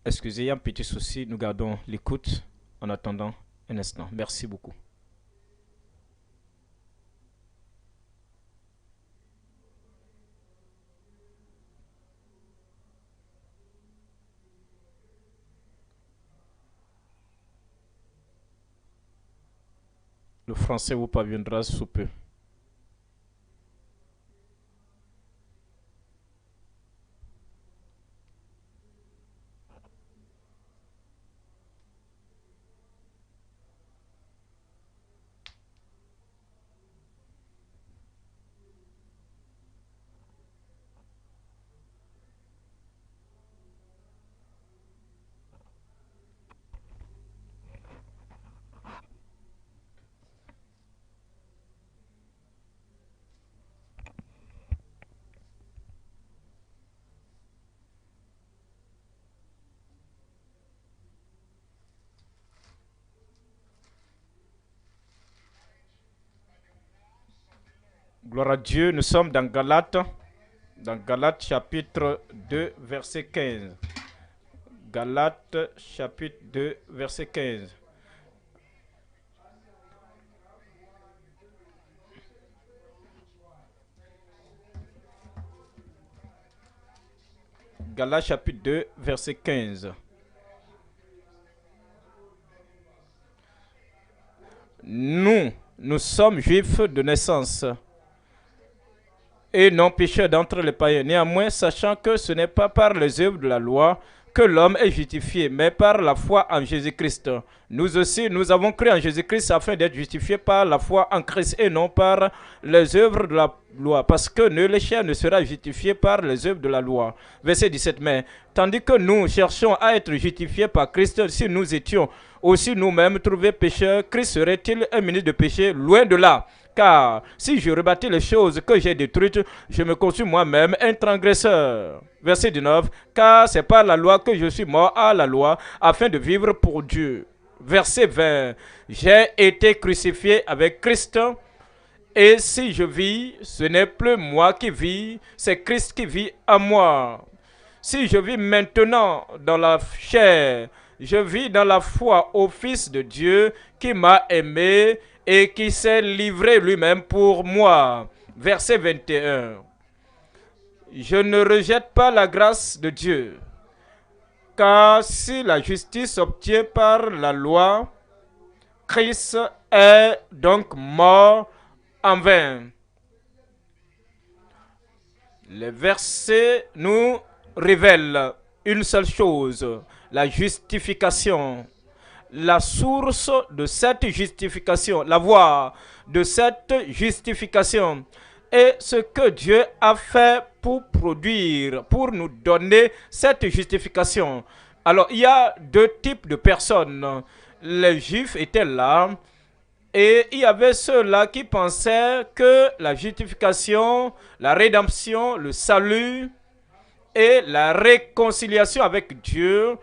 Excusez, il y a un petit souci. Nous gardons l'écoute en attendant un instant. Merci beaucoup. Le français vous parviendra sous peu. Gloire à Dieu, nous sommes dans Galates chapitre 2, verset 15. Galates chapitre 2, verset 15. Galates chapitre 2, verset 15. Nous sommes juifs de naissance et non pécheurs d'entre les païens. Néanmoins, sachant que ce n'est pas par les œuvres de la loi que l'homme est justifié, mais par la foi en Jésus-Christ. Nous aussi, nous avons cru en Jésus-Christ afin d'être justifiés par la foi en Christ et non par les œuvres de la loi, parce que nul le chair ne sera justifié par les œuvres de la loi. Verset 17. Mais tandis que nous cherchons à être justifiés par Christ, si nous étions aussi nous-mêmes trouvés pécheurs, Christ serait-il un ministre de péché? Loin de là. Car si je rebâtis les choses que j'ai détruites, je me conçus moi-même un transgresseur. Verset 19. Car c'est par la loi que je suis mort à la loi, afin de vivre pour Dieu. Verset 20. J'ai été crucifié avec Christ, et si je vis, ce n'est plus moi qui vis, c'est Christ qui vit en moi. Si je vis maintenant dans la chair, je vis dans la foi au Fils de Dieu qui m'a aimé et qui s'est livré lui-même pour moi. Verset 21. Je ne rejette pas la grâce de Dieu, car si la justice s'obtient par la loi, Christ est donc mort en vain. Les versets nous révèlent une seule chose, la justification. La source de cette justification, la voie de cette justification est ce que Dieu a fait pour produire, pour nous donner cette justification. Alors, il y a deux types de personnes. Les Juifs étaient là et il y avait ceux-là qui pensaient que la justification, la rédemption, le salut et la réconciliation avec Dieu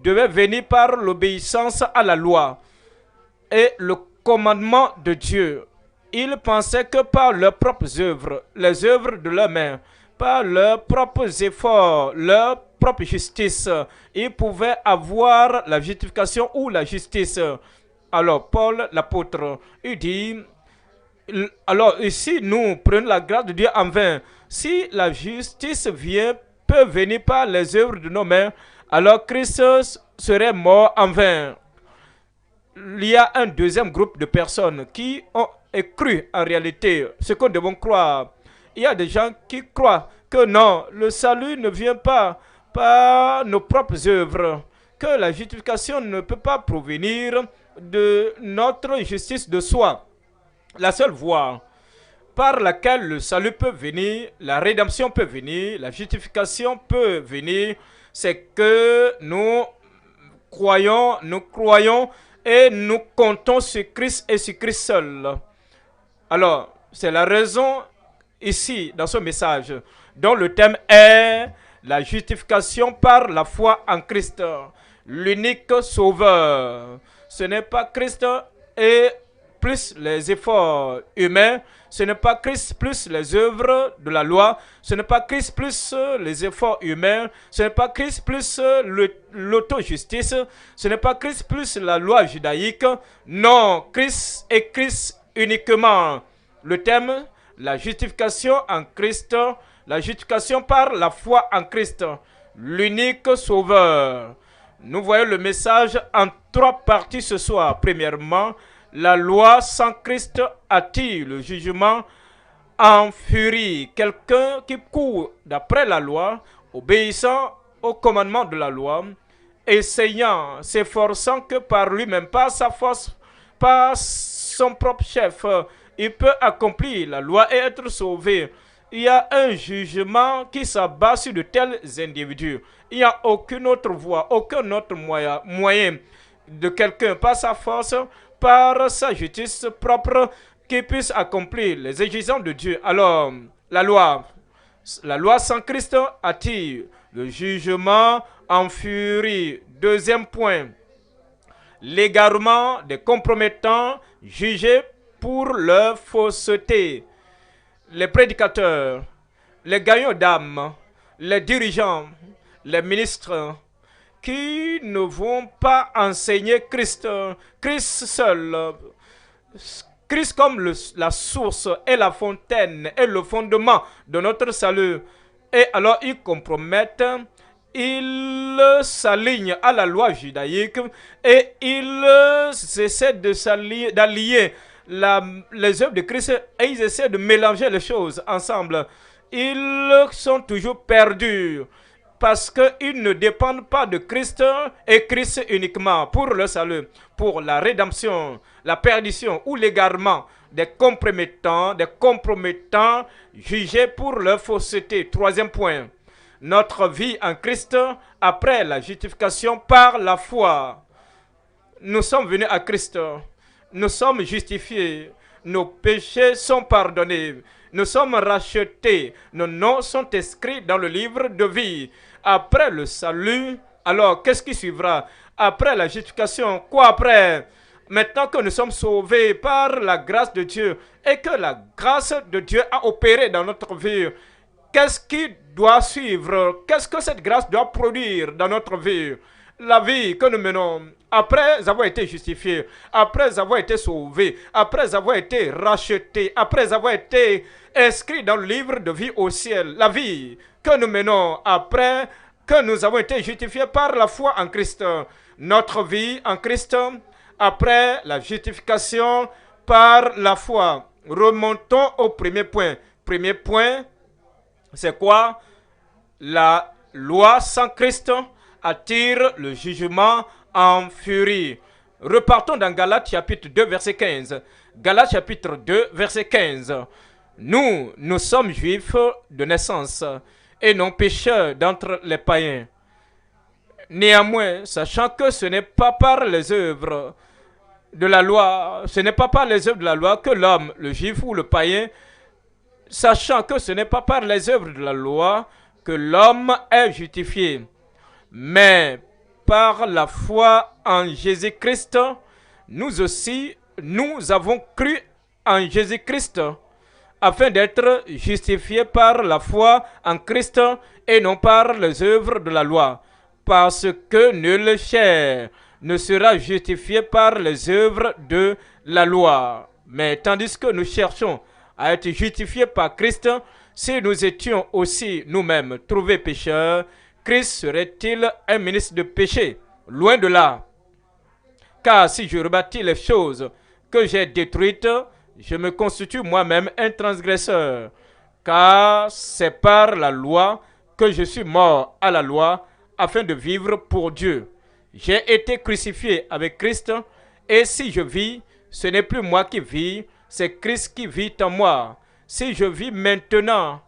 devait venir par l'obéissance à la loi et le commandement de Dieu. Ils pensaient que par leurs propres œuvres, les œuvres de leurs mains, par leurs propres efforts, leur propre justice, ils pouvaient avoir la justification ou la justice. Alors Paul, l'apôtre, il dit, alors ici nous prenons la grâce de Dieu en vain. Si la justice peut venir par les œuvres de nos mains, alors Christ serait mort en vain. Il y a un deuxième groupe de personnes qui ont cru en réalité ce que nous devons croire. Il y a des gens qui croient que non, le salut ne vient pas par nos propres œuvres, que la justification ne peut pas provenir de notre justice de soi. La seule voie par laquelle le salut peut venir, la rédemption peut venir, la justification peut venir, c'est que nous croyons et nous comptons sur Christ et sur Christ seul. Alors, c'est la raison ici, dans ce message, dont le thème est la justification par la foi en Christ, l'unique sauveur. Ce n'est pas Christ et plus les efforts humains, ce n'est pas Christ plus les œuvres de la loi, ce n'est pas Christ plus les efforts humains, ce n'est pas Christ plus l'auto-justice, ce n'est pas Christ plus la loi judaïque. Non, Christ et Christ uniquement. Le thème, la justification en Christ, la justification par la foi en Christ, l'unique sauveur. Nous voyons le message en trois parties ce soir. Premièrement, la loi sans Christ attire le jugement en furie. Quelqu'un qui court d'après la loi, obéissant au commandement de la loi, essayant, s'efforçant que par lui-même, par sa force, par son propre chef, il peut accomplir la loi et être sauvé. Il y a un jugement qui s'abat sur de tels individus. Il n'y a aucune autre voie, aucun autre moyen de quelqu'un, par sa force, par sa justice propre, qui puisse accomplir les exigences de Dieu. Alors, la loi sans Christ attire le jugement en furie. Deuxième point, l'égarement des compromettants jugés pour leur fausseté. Les prédicateurs, les gagnants d'âme, les dirigeants, les ministres qui ne vont pas enseigner Christ, Christ seul, Christ comme la source et la fontaine et le fondement de notre salut. Et alors ils compromettent, ils s'alignent à la loi judaïque et ils essaient d'allier les œuvres de Christ et ils essaient de mélanger les choses ensemble. Ils sont toujours perdus parce qu'ils ne dépendent pas de Christ et Christ uniquement pour le salut, pour la rédemption, la perdition ou l'égarement des compromettants jugés pour leur fausseté. Troisième point, notre vie en Christ après la justification par la foi. Nous sommes venus à Christ, nous sommes justifiés, nos péchés sont pardonnés, nous sommes rachetés, nos noms sont inscrits dans le livre de vie. Après le salut, alors qu'est-ce qui suivra? Après la justification, quoi après? Maintenant que nous sommes sauvés par la grâce de Dieu et que la grâce de Dieu a opéré dans notre vie, qu'est-ce qui doit suivre? Qu'est-ce que cette grâce doit produire dans notre vie? La vie que nous menons après avoir été justifiés, après avoir été sauvés, après avoir été rachetés, après avoir été inscrits dans le livre de vie au ciel. La vie que nous menons après que nous avons été justifiés par la foi en Christ. Notre vie en Christ après la justification par la foi. Remontons au premier point. Premier point, c'est quoi? La loi sans Christ attire le jugement en furie. Repartons dans Galates chapitre 2 verset 15. Galates chapitre 2 verset 15. Nous sommes juifs de naissance et non pécheurs d'entre les païens. Néanmoins, sachant que ce n'est pas par les œuvres de la loi, ce n'est pas par les œuvres de la loi que l'homme, le juif ou le païen, sachant que ce n'est pas par les œuvres de la loi que l'homme est justifié, mais par la foi en Jésus-Christ, nous aussi, nous avons cru en Jésus-Christ, afin d'être justifiés par la foi en Christ et non par les œuvres de la loi, parce que nulle chair ne sera justifié par les œuvres de la loi. Mais tandis que nous cherchons à être justifiés par Christ, si nous étions aussi nous-mêmes trouvés pécheurs, Christ serait-il un ministre de péché? Loin de là. Car si je rebâtis les choses que j'ai détruites, je me constitue moi-même un transgresseur. Car c'est par la loi que je suis mort à la loi afin de vivre pour Dieu. J'ai été crucifié avec Christ et si je vis, ce n'est plus moi qui vis, c'est Christ qui vit en moi. Si je vis maintenant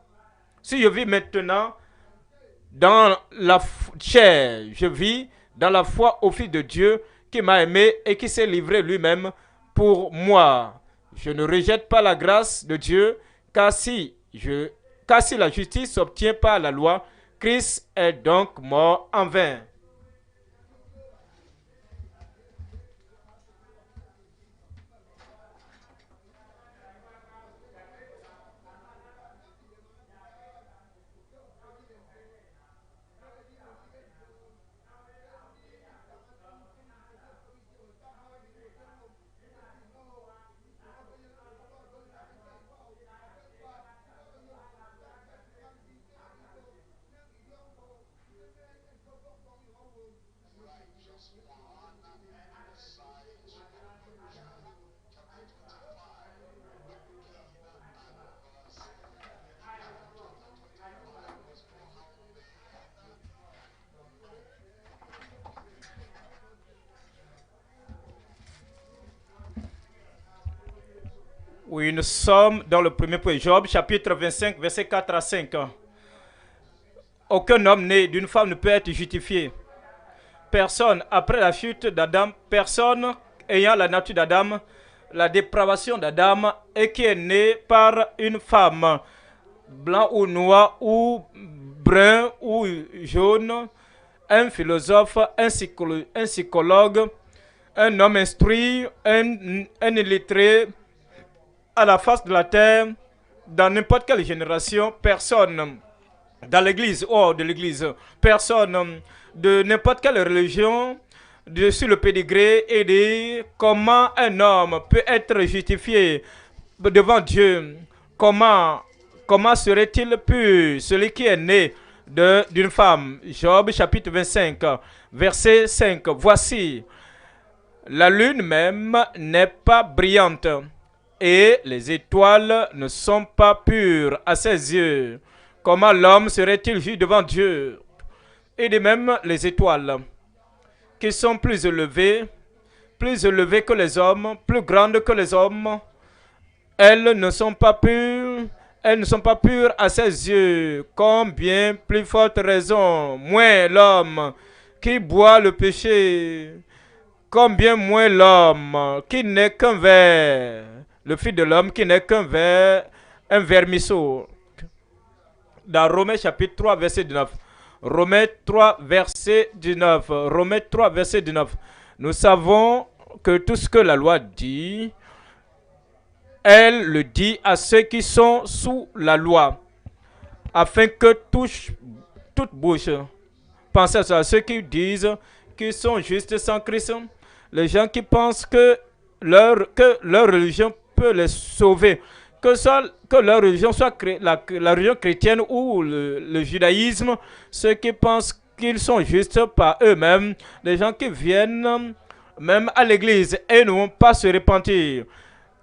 dans la chair, je vis dans la foi au Fils de Dieu qui m'a aimé et qui s'est livré lui-même pour moi. Je ne rejette pas la grâce de Dieu, car si la justice s'obtient par la loi, Christ est donc mort en vain. Oui, nous sommes dans le premier point. Job, chapitre 25, verset 4 à 5. Aucun homme né d'une femme ne peut être justifié. Personne, après la chute d'Adam, personne ayant la nature d'Adam, la dépravation d'Adam, et qui est né par une femme, blanc ou noir, ou brun ou jaune, un philosophe, un psychologue, un homme instruit, un illettré, à la face de la terre, dans n'importe quelle génération, personne dans l'église, hors de l'église, personne de n'importe quelle religion, sur le pédigré et de comment un homme peut être justifié devant Dieu. Comment serait-il pur, celui qui est né d'une femme? Job chapitre 25, verset 5. Voici, la lune même n'est pas brillante et les étoiles ne sont pas pures à ses yeux. Comment l'homme serait-il juste devant Dieu? Et de même les étoiles, qui sont plus élevées que les hommes, plus grandes que les hommes, elles ne sont pas pures à ses yeux. Combien plus forte raison, moins l'homme qui boit le péché, combien moins l'homme qui n'est qu'un ver, le fils de l'homme qui n'est qu'un ver, un vermisseau. Dans Romains chapitre 3, verset 19. Romains 3, verset 19. Romains 3, verset 19. Nous savons que tout ce que la loi dit, elle le dit à ceux qui sont sous la loi, afin que toute bouche, pensez à ça, ceux qui disent qu'ils sont justes sans Christ, les gens qui pensent que leur religion peut les sauver, que leur religion soit la religion chrétienne ou le judaïsme, ceux qui pensent qu'ils sont justes par eux-mêmes, les gens qui viennent même à l'église et ne vont pas se repentir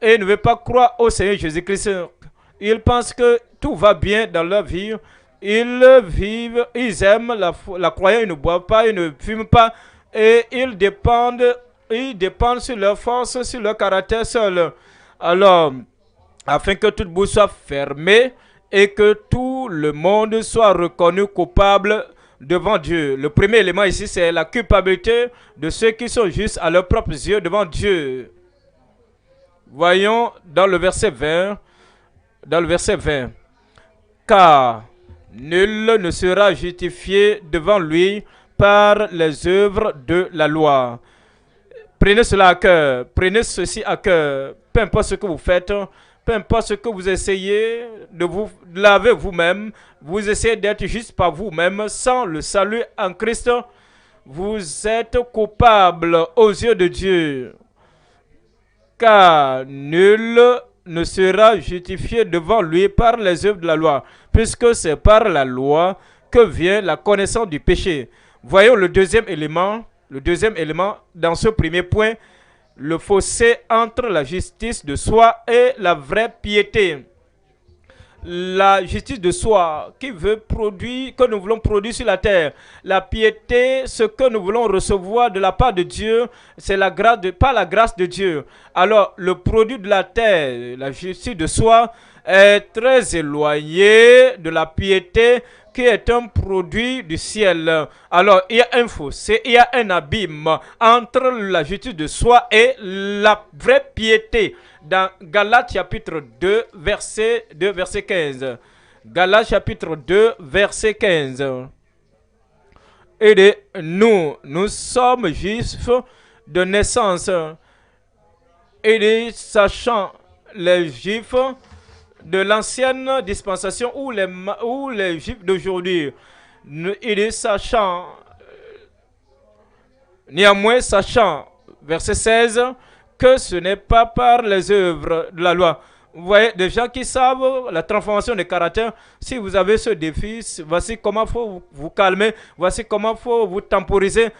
et ne veulent pas croire au Seigneur Jésus-Christ. Ils pensent que tout va bien dans leur vie. Ils vivent, ils aiment la croyance, ils ne boivent pas, ils ne fument pas et ils dépendent sur leur force, sur leur caractère seul. Alors, afin que toute bouche soit fermée et que tout le monde soit reconnu coupable devant Dieu. Le premier élément ici, c'est la culpabilité de ceux qui sont justes à leurs propres yeux devant Dieu. Voyons dans le verset 20, car nul ne sera justifié devant lui par les œuvres de la loi. Prenez cela à cœur, prenez ceci à cœur, peu importe ce que vous faites, peu importe ce que vous essayez de vous laver vous-même, vous essayez d'être juste par vous-même sans le salut en Christ, vous êtes coupable aux yeux de Dieu. Car nul ne sera justifié devant lui par les œuvres de la loi, puisque c'est par la loi que vient la connaissance du péché. Voyons le deuxième élément dans ce premier point, le fossé entre la justice de soi et la vraie piété. La justice de soi que nous voulons produire sur la terre. La piété, ce que nous voulons recevoir de la part de Dieu, c'est par la grâce de Dieu. Alors, le produit de la terre, la justice de soi, est très éloigné de la piété qui est un produit du ciel. Alors, il y a un fossé, il y a un abîme entre la justice de soi et la vraie piété. Dans Galates chapitre 2, verset 15. Galates chapitre 2, verset 15. Et nous sommes juifs de naissance. Et sachant les juifs de l'ancienne dispensation ou les juifs d'aujourd'hui, néanmoins sachant, verset 16, que ce n'est pas par les œuvres de la loi. Vous voyez, des gens qui savent la transformation des caractères. Si vous avez ce défi, voici comment il faut vous calmer, voici comment il faut vous temporiser.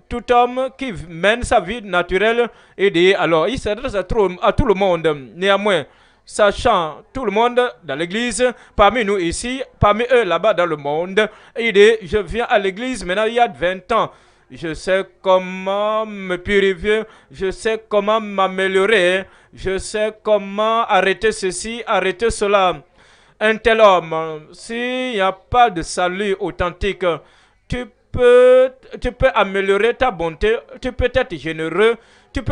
Tout homme qui mène sa vie naturelle, et dit, alors il s'adresse à tout le monde. Néanmoins, sachant tout le monde dans l'église, parmi nous ici, parmi eux là-bas dans le monde, il dit, je viens à l'église maintenant il y a 20 ans. Je sais comment me purifier, je sais comment m'améliorer, je sais comment arrêter ceci, arrêter cela. Un tel homme, s'il n'y a pas de salut authentique, tu peux améliorer ta bonté, tu peux être généreux, tu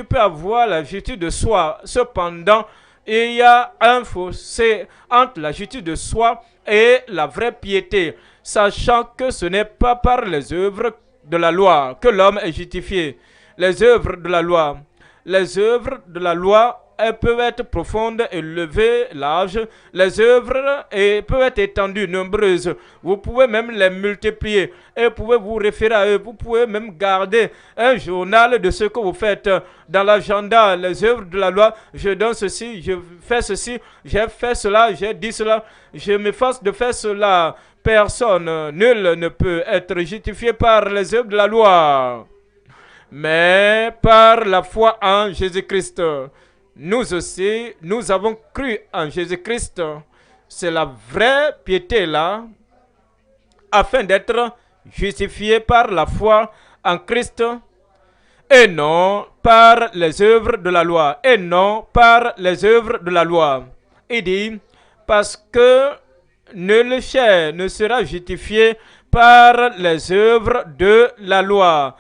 peux avoir la justice de soi. Cependant, il y a un fossé entre la justice de soi et la vraie piété, sachant que ce n'est pas par les œuvres de la loi que l'homme est justifié. Les œuvres de la loi. Les œuvres de la loi, elles peuvent être profondes, élevées, larges. Les œuvres peuvent être étendues, nombreuses. Vous pouvez même les multiplier et vous pouvez vous référer à eux. Vous pouvez même garder un journal de ce que vous faites dans l'agenda. Les œuvres de la loi, je donne ceci, je fais ceci, j'ai fait cela, j'ai dit cela, je m'efforce de faire cela. Personne, nul ne peut être justifié par les œuvres de la loi, mais par la foi en Jésus-Christ. Nous aussi, nous avons cru en Jésus-Christ. C'est la vraie piété là, afin d'être justifié par la foi en Christ et non par les œuvres de la loi. Et non par les œuvres de la loi. Il dit, parce que nul chair ne sera justifié par les œuvres de la loi.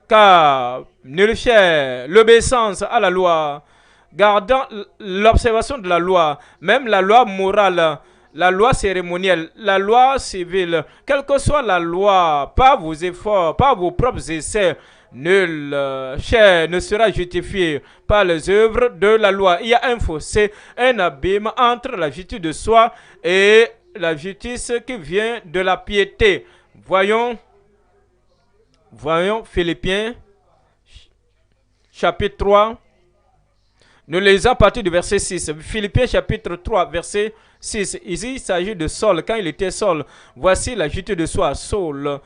Car nul chair, l'obéissance à la loi, gardant l'observation de la loi, même la loi morale, la loi cérémonielle, la loi civile, quelle que soit la loi, par vos efforts, par vos propres essais, nul chair ne sera justifié par les œuvres de la loi. Il y a un fossé, un abîme entre la justice de soi et la justice qui vient de la piété. Voyons Philippiens chapitre 3. Nous lisons à partir du verset 6. Philippiens chapitre 3, verset 6. Ici, il s'agit de Saul. Quand il était Saul, voici la justice de soi. Saul,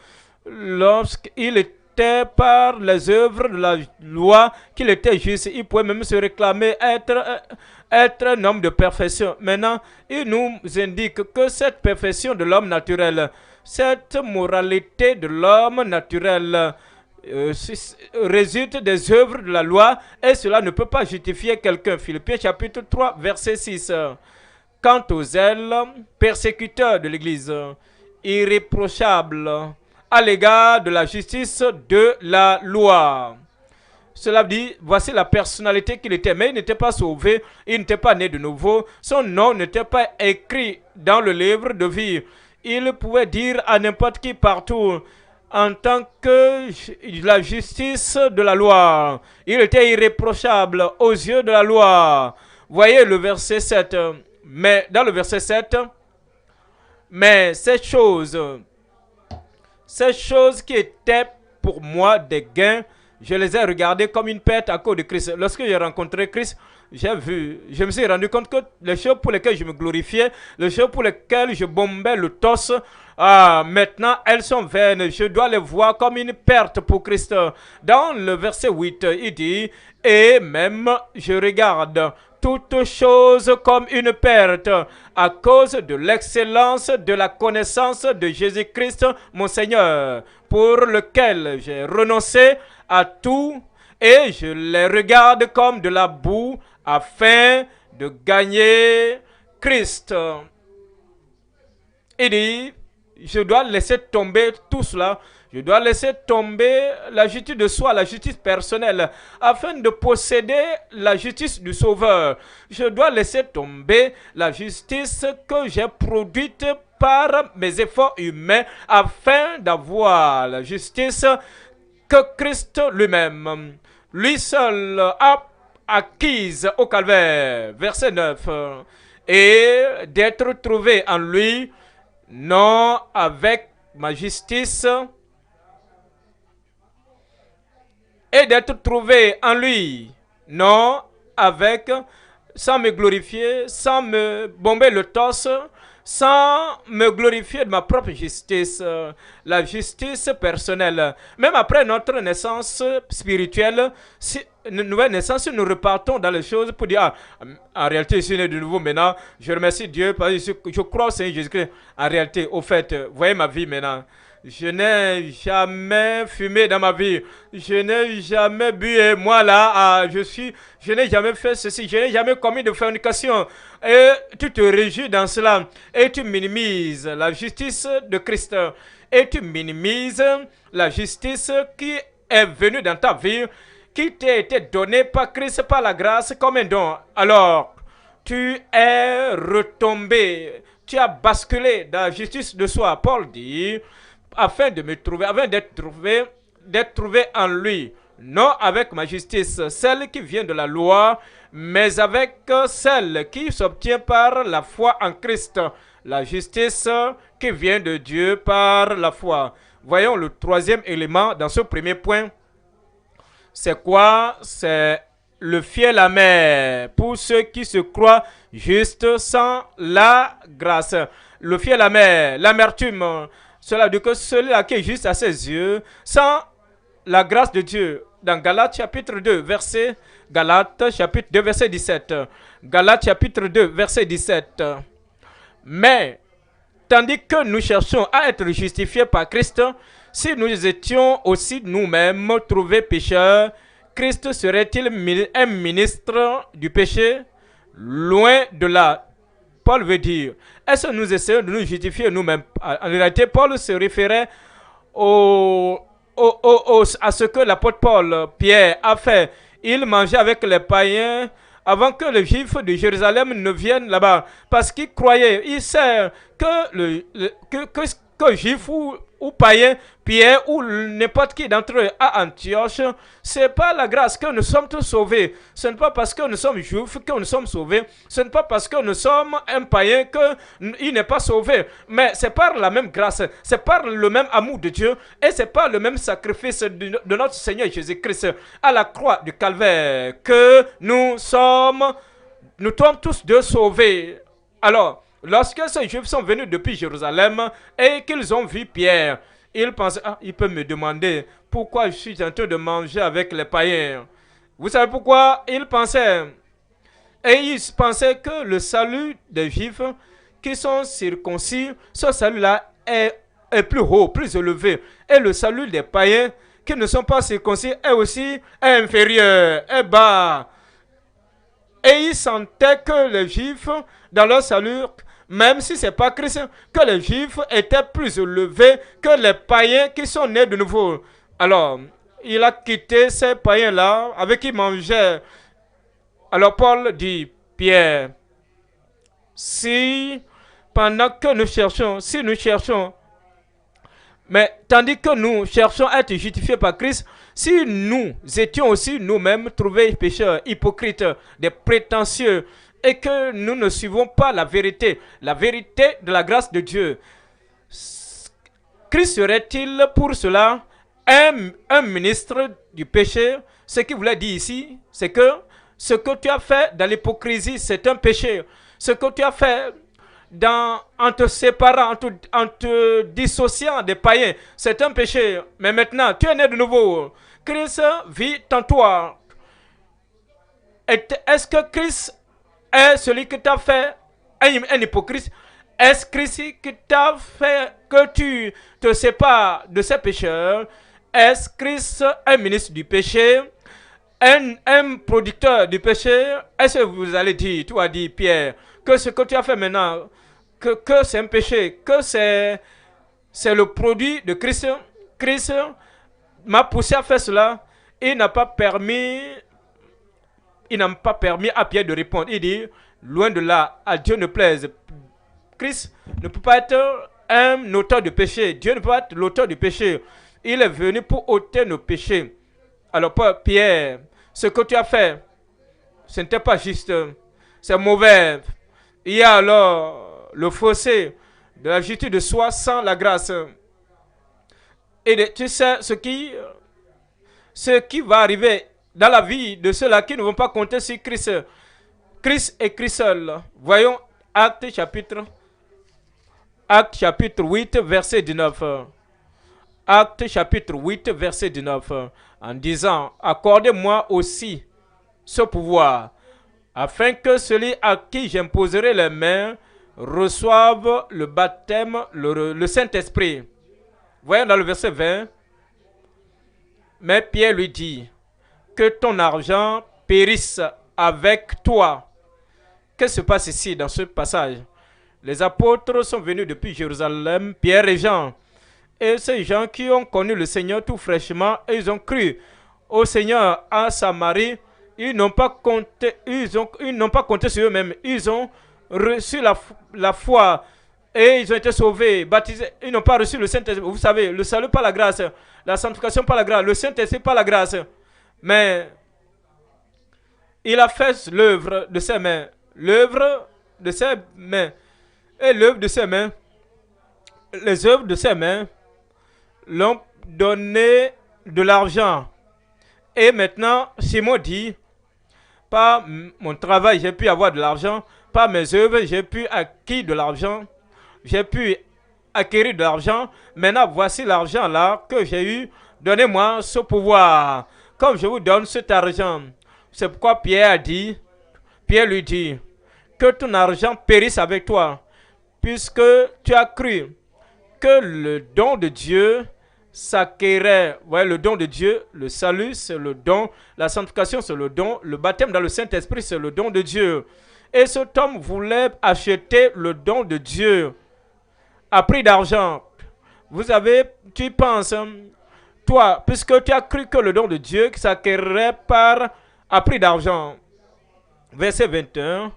lorsqu'il était par les œuvres de la loi, qu'il était juste, il pouvait même se réclamer être un homme de perfection. Maintenant, il nous indique que cette perfection de l'homme naturel, cette moralité de l'homme naturel, résulte des œuvres de la loi et cela ne peut pas justifier quelqu'un. Philippiens chapitre 3 verset 6. Quant aux zèles persécuteurs de l'Église, irréprochables à l'égard de la justice de la loi. Cela dit, voici la personnalité qu'il était, mais il n'était pas sauvé, il n'était pas né de nouveau, son nom n'était pas écrit dans le livre de vie. Il pouvait dire à n'importe qui partout, en tant que la justice de la loi. Il était irréprochable aux yeux de la loi. Voyez le verset 7. Mais dans le verset 7, mais ces choses qui étaient pour moi des gains, je les ai regardées comme une perte à cause de Christ. Lorsque j'ai rencontré Christ, je me suis rendu compte que les choses pour lesquelles je me glorifiais, les choses pour lesquelles je bombais le torse, maintenant elles sont vaines. Je dois les voir comme une perte pour Christ. Dans le verset 8, il dit, et même je regarde toutes choses comme une perte à cause de l'excellence de la connaissance de Jésus-Christ, mon Seigneur, pour lequel j'ai renoncé à tout et je les regarde comme de la boue afin de gagner Christ. Il dit, je dois laisser tomber tout cela. Je dois laisser tomber la justice de soi, la justice personnelle, afin de posséder la justice du Sauveur. Je dois laisser tomber la justice que j'ai produite par mes efforts humains, afin d'avoir la justice que Christ lui-même, lui seul, a acquise au calvaire. Verset 9. Et d'être trouvé en lui, non avec ma justice, et d'être trouvé en lui, non avec sans me glorifier, sans me bomber le torse, sans me glorifier de ma propre justice, la justice personnelle. Même après notre naissance spirituelle, si, une nouvelle naissance, nous repartons dans les choses pour dire, ah, en réalité, je suis né de nouveau maintenant, je remercie Dieu parce que je crois au Seigneur Jésus-Christ. En réalité, au fait, voyez ma vie maintenant. Je n'ai jamais fumé dans ma vie. Je n'ai jamais bu. Et moi là, je n'ai jamais fait ceci. Je n'ai jamais commis de fornication. Et tu te réjouis dans cela. Et tu minimises la justice de Christ. Et tu minimises la justice qui est venue dans ta vie, qui t'a été donnée par Christ, par la grâce, comme un don. Alors, tu es retombé. Tu as basculé dans la justice de soi. Paul dit, afin de me trouver, afin d'être trouvé en lui, non avec ma justice, celle qui vient de la loi, mais avec celle qui s'obtient par la foi en Christ, la justice qui vient de Dieu par la foi. Voyons le troisième élément dans ce premier point. C'est quoi? C'est le fiel amer pour ceux qui se croient justes sans la grâce. Le fiel amer, l'amertume, cela veut dire que celui-là qui est juste à ses yeux, sans la grâce de Dieu. Dans Galates chapitre 2, verset, Galates chapitre 2, verset 17. Galates chapitre 2, verset 17. Mais, tandis que nous cherchons à être justifiés par Christ, si nous étions aussi nous-mêmes trouvés pécheurs, Christ serait-il un ministre du péché? Loin de là. Paul veut dire, est-ce que nous essayons de nous justifier nous-mêmes? En réalité, Paul se référait à ce que l'apôtre Paul, Pierre, a fait. Il mangeait avec les païens avant que les Juifs de Jérusalem ne viennent là-bas. Parce qu'il croyait, il sait que Juif ou païen, Pierre ou n'importe qui d'entre eux à Antioche, c'est pas la grâce que nous sommes tous sauvés. Ce n'est pas parce que nous sommes juifs que nous sommes sauvés. Ce n'est pas parce que nous sommes un païen qu'il n'est pas sauvé. Mais c'est par la même grâce, c'est par le même amour de Dieu et c'est par le même sacrifice de notre Seigneur Jésus-Christ à la croix du Calvaire que nous sommes tous deux sauvés. Alors, lorsque ces Juifs sont venus depuis Jérusalem et qu'ils ont vu Pierre, ils pensaient, ah, il peut me demander pourquoi je suis en train de manger avec les païens. Vous savez pourquoi ils pensaient? Et ils pensaient que le salut des Juifs qui sont circoncis, ce salut-là est plus haut, plus élevé. Et le salut des païens qui ne sont pas circoncis est aussi inférieur, est bas. Et ils sentaient que les Juifs, dans leur salut, même si ce n'est pas Christ, que les Juifs étaient plus élevés que les païens qui sont nés de nouveau. Alors, il a quitté ces païens-là avec qui il mangeait. Alors Paul dit, Pierre, si pendant que nous cherchons, mais tandis que nous cherchons à être justifiés par Christ, si nous étions aussi nous-mêmes trouvés pécheurs, hypocrites, des prétentieux, et que nous ne suivons pas la vérité de la grâce de Dieu, Christ serait-il pour cela un ministre du péché? Ce qu'il voulait dire ici, c'est que ce que tu as fait dans l'hypocrisie, c'est un péché. Ce que tu as fait en te séparant, en te dissociant des païens, c'est un péché. Mais maintenant, tu es né de nouveau. Christ vit en toi. Est-ce que Christ est celui qui t'a fait un hypocrite? Est-ce Christ qui t'a fait que tu te sépares de ces pécheurs? Est-ce Christ un ministre du péché? Un producteur du péché? Est-ce que vous allez dire, tu as dit Pierre, que ce que tu as fait maintenant, que c'est un péché, que c'est le produit de Christ? Christ m'a poussé à faire cela. Il n'a pas permis à Pierre de répondre. Il dit, loin de là, à Dieu ne plaise. Christ ne peut pas être un auteur de péché. Dieu ne peut pas être l'auteur du péché. Il est venu pour ôter nos péchés. Alors Pierre, ce que tu as fait, ce n'était pas juste. C'est mauvais. Il y a alors le fossé de la justice de soi sans la grâce. Et tu sais ce qui va arriver dans la vie de ceux-là qui ne vont pas compter sur Christ. Christ et Christ seul. Voyons Acte chapitre 8, verset 19. Acte chapitre 8, verset 19. En disant, accordez-moi aussi ce pouvoir, afin que celui à qui j'imposerai les mains reçoive le baptême, le Saint-Esprit. Voyons dans le verset 20. Mais Pierre lui dit, que ton argent périsse avec toi. Qu'est-ce qui se passe ici dans ce passage? Les apôtres sont venus depuis Jérusalem, Pierre et Jean. Et ces gens qui ont connu le Seigneur tout fraîchement, et ils ont cru au Seigneur à Samarie, ils n'ont pas compté, ils n'ont pas compté sur eux-mêmes. Ils ont reçu la foi et ils ont été sauvés, baptisés. Ils n'ont pas reçu le Saint-Esprit. Vous savez, le salut par la grâce, la sanctification par la grâce, le Saint-Esprit par la grâce. Mais il a fait l'œuvre de ses mains. L'œuvre de ses mains. Et l'œuvre de ses mains, les œuvres de ses mains l'ont donné de l'argent. Et maintenant, Simon dit, par mon travail, j'ai pu avoir de l'argent. Par mes œuvres, j'ai pu acquérir de l'argent. J'ai pu acquérir de l'argent. Maintenant, voici l'argent là que j'ai eu. Donnez-moi ce pouvoir. Comme je vous donne cet argent. C'est pourquoi Pierre lui dit, que ton argent périsse avec toi, puisque tu as cru que le don de Dieu s'acquérait. Ouais, le don de Dieu, le salut, c'est le don. La sanctification, c'est le don. Le baptême dans le Saint-Esprit, c'est le don de Dieu. Et cet homme voulait acheter le don de Dieu à prix d'argent. Vous savez, tu penses, toi, puisque tu as cru que le don de Dieu s'acquérait à prix d'argent. Verset 21,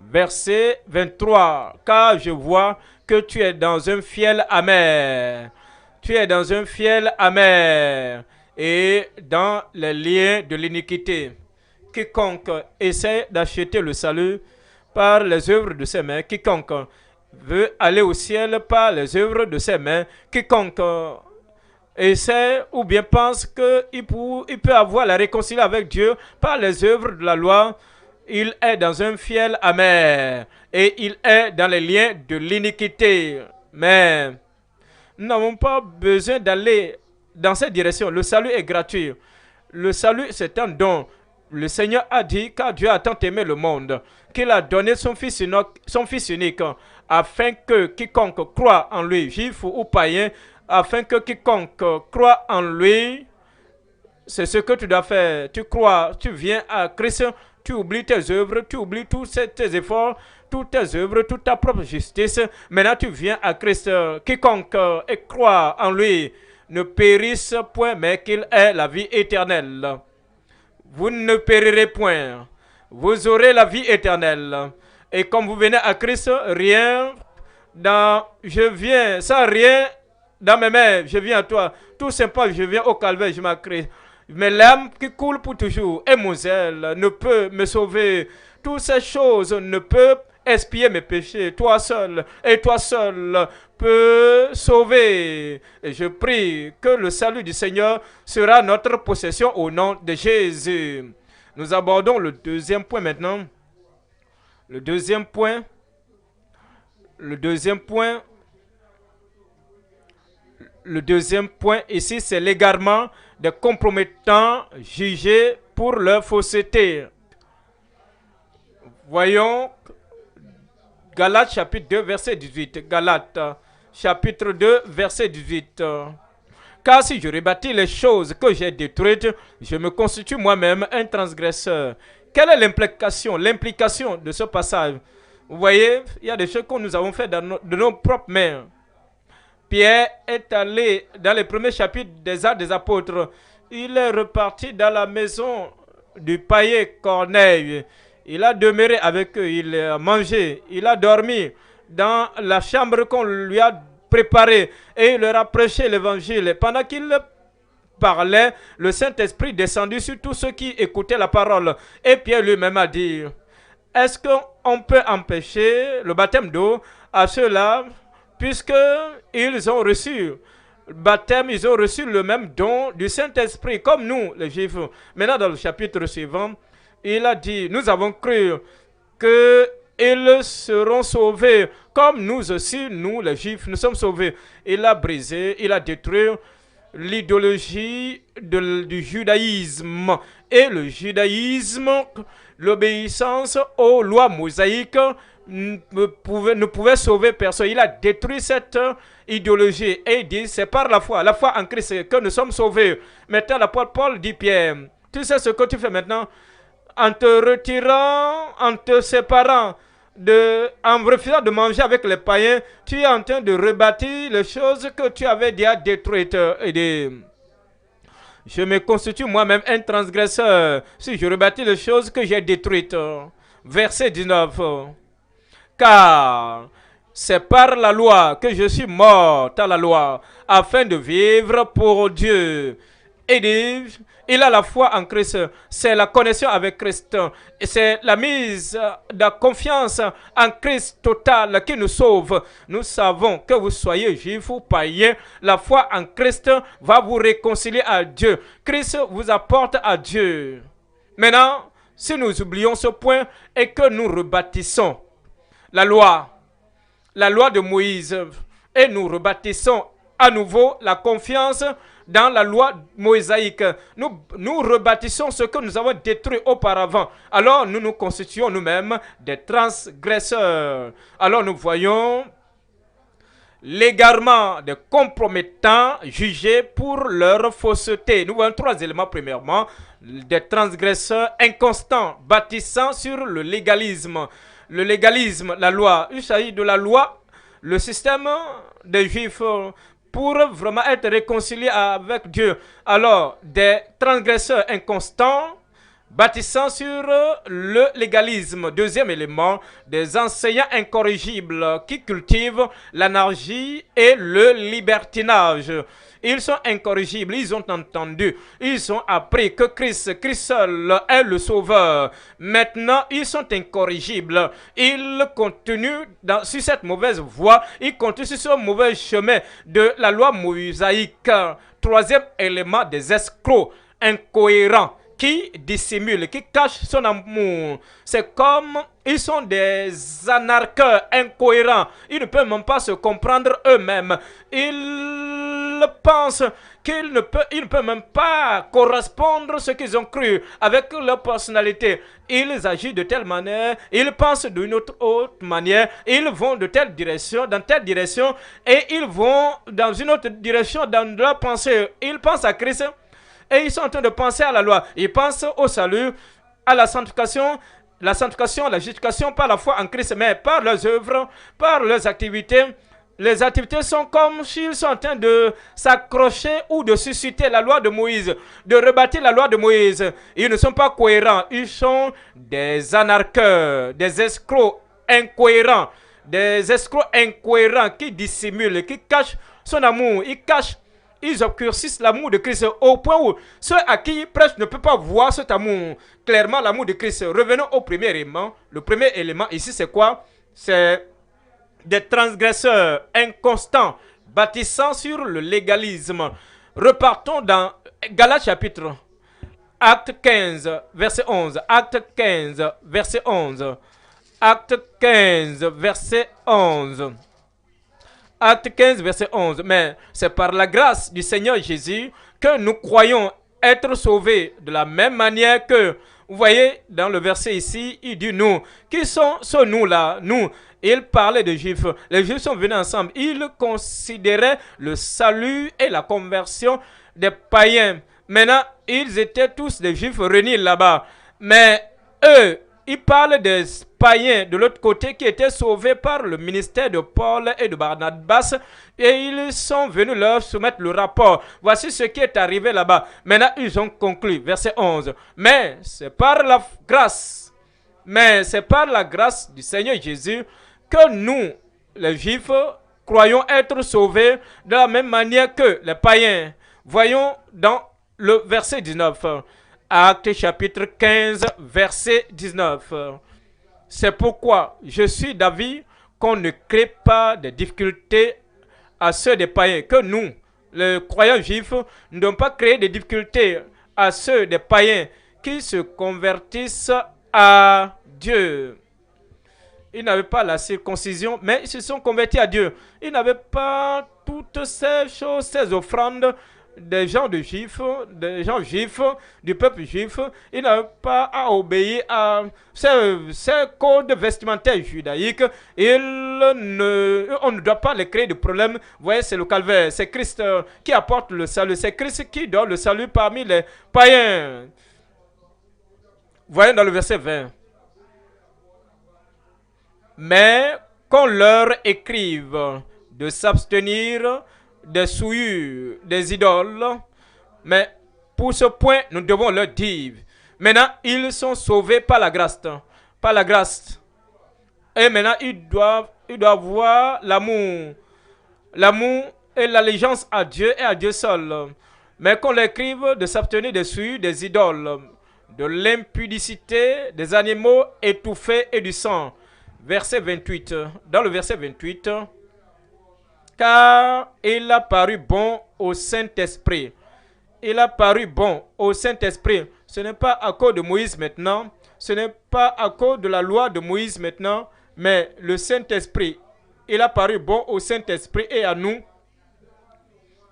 verset 23. Car je vois que tu es dans un fiel amer. Tu es dans un fiel amer et dans les liens de l'iniquité. Quiconque essaie d'acheter le salut par les œuvres de ses mains, quiconque veut aller au ciel par les œuvres de ses mains, quiconque essaie ou bien pense qu'il peut avoir la réconciliation avec Dieu par les œuvres de la loi, il est dans un fiel amer et il est dans les liens de l'iniquité. Mais nous n'avons pas besoin d'aller dans cette direction. Le salut est gratuit. Le salut, c'est un don. Le Seigneur a dit, car Dieu a tant aimé le monde, qu'il a donné son fils unique, afin que quiconque croit en lui, juif ou païen, afin que quiconque croit en lui, c'est ce que tu dois faire. Tu crois, tu viens à Christ, tu oublies tes œuvres, tu oublies tous tes efforts, toutes tes œuvres, toute ta propre justice. Maintenant, tu viens à Christ. Quiconque croit en lui ne périsse point, mais qu'il ait la vie éternelle. Vous ne périrez point. Vous aurez la vie éternelle. Et comme vous venez à Christ, je viens, sans rien dans mes mains, je viens à toi. Tout simplement, je viens au calvaire, je m'accrie. Mais l'âme qui coule pour toujours et mon zèle ne peut me sauver. Toutes ces choses ne peuvent expier mes péchés. Toi seul et toi seul peux sauver. Et je prie que le salut du Seigneur sera notre possession au nom de Jésus. Nous abordons le deuxième point maintenant. Le deuxième point ici, c'est l'égarement des compromettants jugés pour leur fausseté. Voyons Galates chapitre 2, verset 18. Galates chapitre 2, verset 18. Car si je rebâtis les choses que j'ai détruites, je me constitue moi-même un transgresseur. Quelle est l'implication de ce passage? Vous voyez, il y a des choses que nous avons fait de nos propres mains. Pierre est allé dans les premiers chapitres des Actes des Apôtres. Il est reparti dans la maison du païen Corneille. Il a demeuré avec eux, il a mangé, il a dormi dans la chambre qu'on lui a préparée et il leur a prêché l'évangile. Pendant qu'il parlait, le Saint-Esprit descendit sur tous ceux qui écoutaient la parole. Et Pierre lui-même a dit, est-ce qu'on peut empêcher le baptême d'eau à ceux-là, puisqu'ils ont reçu le baptême, ils ont reçu le même don du Saint-Esprit, comme nous, les Juifs. Maintenant, dans le chapitre suivant, il a dit, nous avons cru qu'ils seront sauvés, comme nous aussi, nous les Juifs, nous sommes sauvés. Il a brisé, il a détruit l'idéologie du judaïsme. Et le judaïsme, l'obéissance aux lois mosaïques ne pouvait sauver personne. Il a détruit cette idéologie et il dit c'est par la foi en Christ que nous sommes sauvés. Maintenant l'apôtre Paul dit Pierre, tu sais ce que tu fais maintenant en te retirant, en te séparant, en refusant de manger avec les païens, tu es en train de rebâtir les choses que tu avais déjà détruites. Je me constitue moi-même un transgresseur si je rebâtis les choses que j'ai détruites. Verset 19. Car c'est par la loi que je suis mort à la loi, afin de vivre pour Dieu. Et il a la foi en Christ, c'est la connexion avec Christ, et c'est la mise de confiance en Christ totale qui nous sauve. Nous savons que vous soyez juif ou païen, la foi en Christ va vous réconcilier à Dieu. Christ vous apporte à Dieu. Maintenant, si nous oublions ce point et que nous rebâtissons la loi de Moïse, et nous rebâtissons à nouveau la confiance dans la loi mosaïque. Nous rebâtissons ce que nous avons détruit auparavant. Alors nous nous constituons nous-mêmes des transgresseurs. Alors nous voyons l'égarement des compromettants jugés pour leur fausseté. Nous voyons 3 éléments. Premièrement, des transgresseurs inconstants, bâtissant sur le légalisme. Le légalisme, la loi. Il s'agit de la loi, le système des Juifs pour vraiment être réconciliés avec Dieu. Alors, des transgresseurs inconstants, bâtissant sur le légalisme. Deuxième élément, des enseignants incorrigibles qui cultivent l'anarchie et le libertinage. Ils sont incorrigibles, ils ont entendu, ils ont appris que Christ seul est le sauveur. Maintenant, ils sont incorrigibles. Ils continuent sur cette mauvaise voie, ils continuent sur ce mauvais chemin de la loi mosaïque. Troisième élément, des escrocs incohérents qui dissimulent, qui cachent son amour. C'est comme ils sont des anarcheurs incohérents. Ils ne peuvent même pas se comprendre eux-mêmes. Ils pensent qu'ils ne peuvent même pas correspondre à ce qu'ils ont cru avec leur personnalité. Ils agissent de telle manière, ils pensent d'une autre manière, ils vont de telle direction, dans telle direction, et ils vont dans une autre direction dans leur pensée. Ils pensent à Christ et ils sont en train de penser à la loi. Ils pensent au salut, à la sanctification, la justification par la foi en Christ, mais par leurs œuvres, par leurs activités. Les activités sont comme s'ils sont en train de s'accrocher ou de susciter la loi de Moïse, de rebâtir la loi de Moïse. Ils ne sont pas cohérents. Ils sont des anarcheurs, des escrocs incohérents, qui dissimulent, qui cachent son amour. Ils obscurcissent l'amour de Christ au point où ceux à qui ils prêchent ne peuvent pas voir cet amour. Clairement, l'amour de Christ. Revenons au premier élément. Le premier élément ici, c'est quoi? C'est des transgresseurs inconstants, bâtissant sur le légalisme. Repartons dans Galates chapitre, acte 15, verset 11. Acte 15, verset 11. Acte 15, verset 11. Acte 15, verset 11. Mais c'est par la grâce du Seigneur Jésus que nous croyons être sauvés de la même manière que, vous voyez, dans le verset ici, il dit nous. Qui sont ce nous-là? Nous. Il parlait de Juifs. Les Juifs sont venus ensemble. Ils considéraient le salut et la conversion des païens. Maintenant, ils étaient tous des Juifs réunis là-bas. Mais eux, ils parlent des païens de l'autre côté qui étaient sauvés par le ministère de Paul et de Barnabas. Et ils sont venus leur soumettre le rapport. Voici ce qui est arrivé là-bas. Maintenant, ils ont conclu. Verset 11. Mais c'est par la grâce du Seigneur Jésus que nous, les Juifs, croyons être sauvés de la même manière que les païens. Voyons dans le verset 19. Acte chapitre 15, verset 19. C'est pourquoi je suis d'avis qu'on ne crée pas de difficultés à ceux des païens. Que nous, les croyants juifs, ne devons pas créer des difficultés à ceux des païens qui se convertissent à Dieu. Ils n'avaient pas la circoncision, mais ils se sont convertis à Dieu. Ils n'avaient pas toutes ces choses, ces offrandes des gens juifs, du peuple juif. Ils n'avaient pas à obéir à ces codes vestimentaires judaïques. On ne doit pas les créer de problèmes. Vous voyez, c'est le calvaire. C'est Christ qui apporte le salut. C'est Christ qui donne le salut parmi les païens. Voyez dans le verset 20. Mais qu'on leur écrive de s'abstenir des souillures, des idoles. Mais pour ce point, nous devons leur dire. Maintenant, ils sont sauvés par la grâce. Par la grâce. Et maintenant, ils doivent voir l'amour. L'amour et l'allégeance à Dieu et à Dieu seul. Mais qu'on leur écrive de s'abstenir des souillures, des idoles, de l'impudicité, des animaux étouffés et du sang. Verset 28. Dans le verset 28, car il a paru bon au Saint-Esprit. Il a paru bon au Saint-Esprit. Ce n'est pas à cause de Moïse maintenant, ce n'est pas à cause de la loi de Moïse maintenant, mais le Saint-Esprit. Il a paru bon au Saint-Esprit et à nous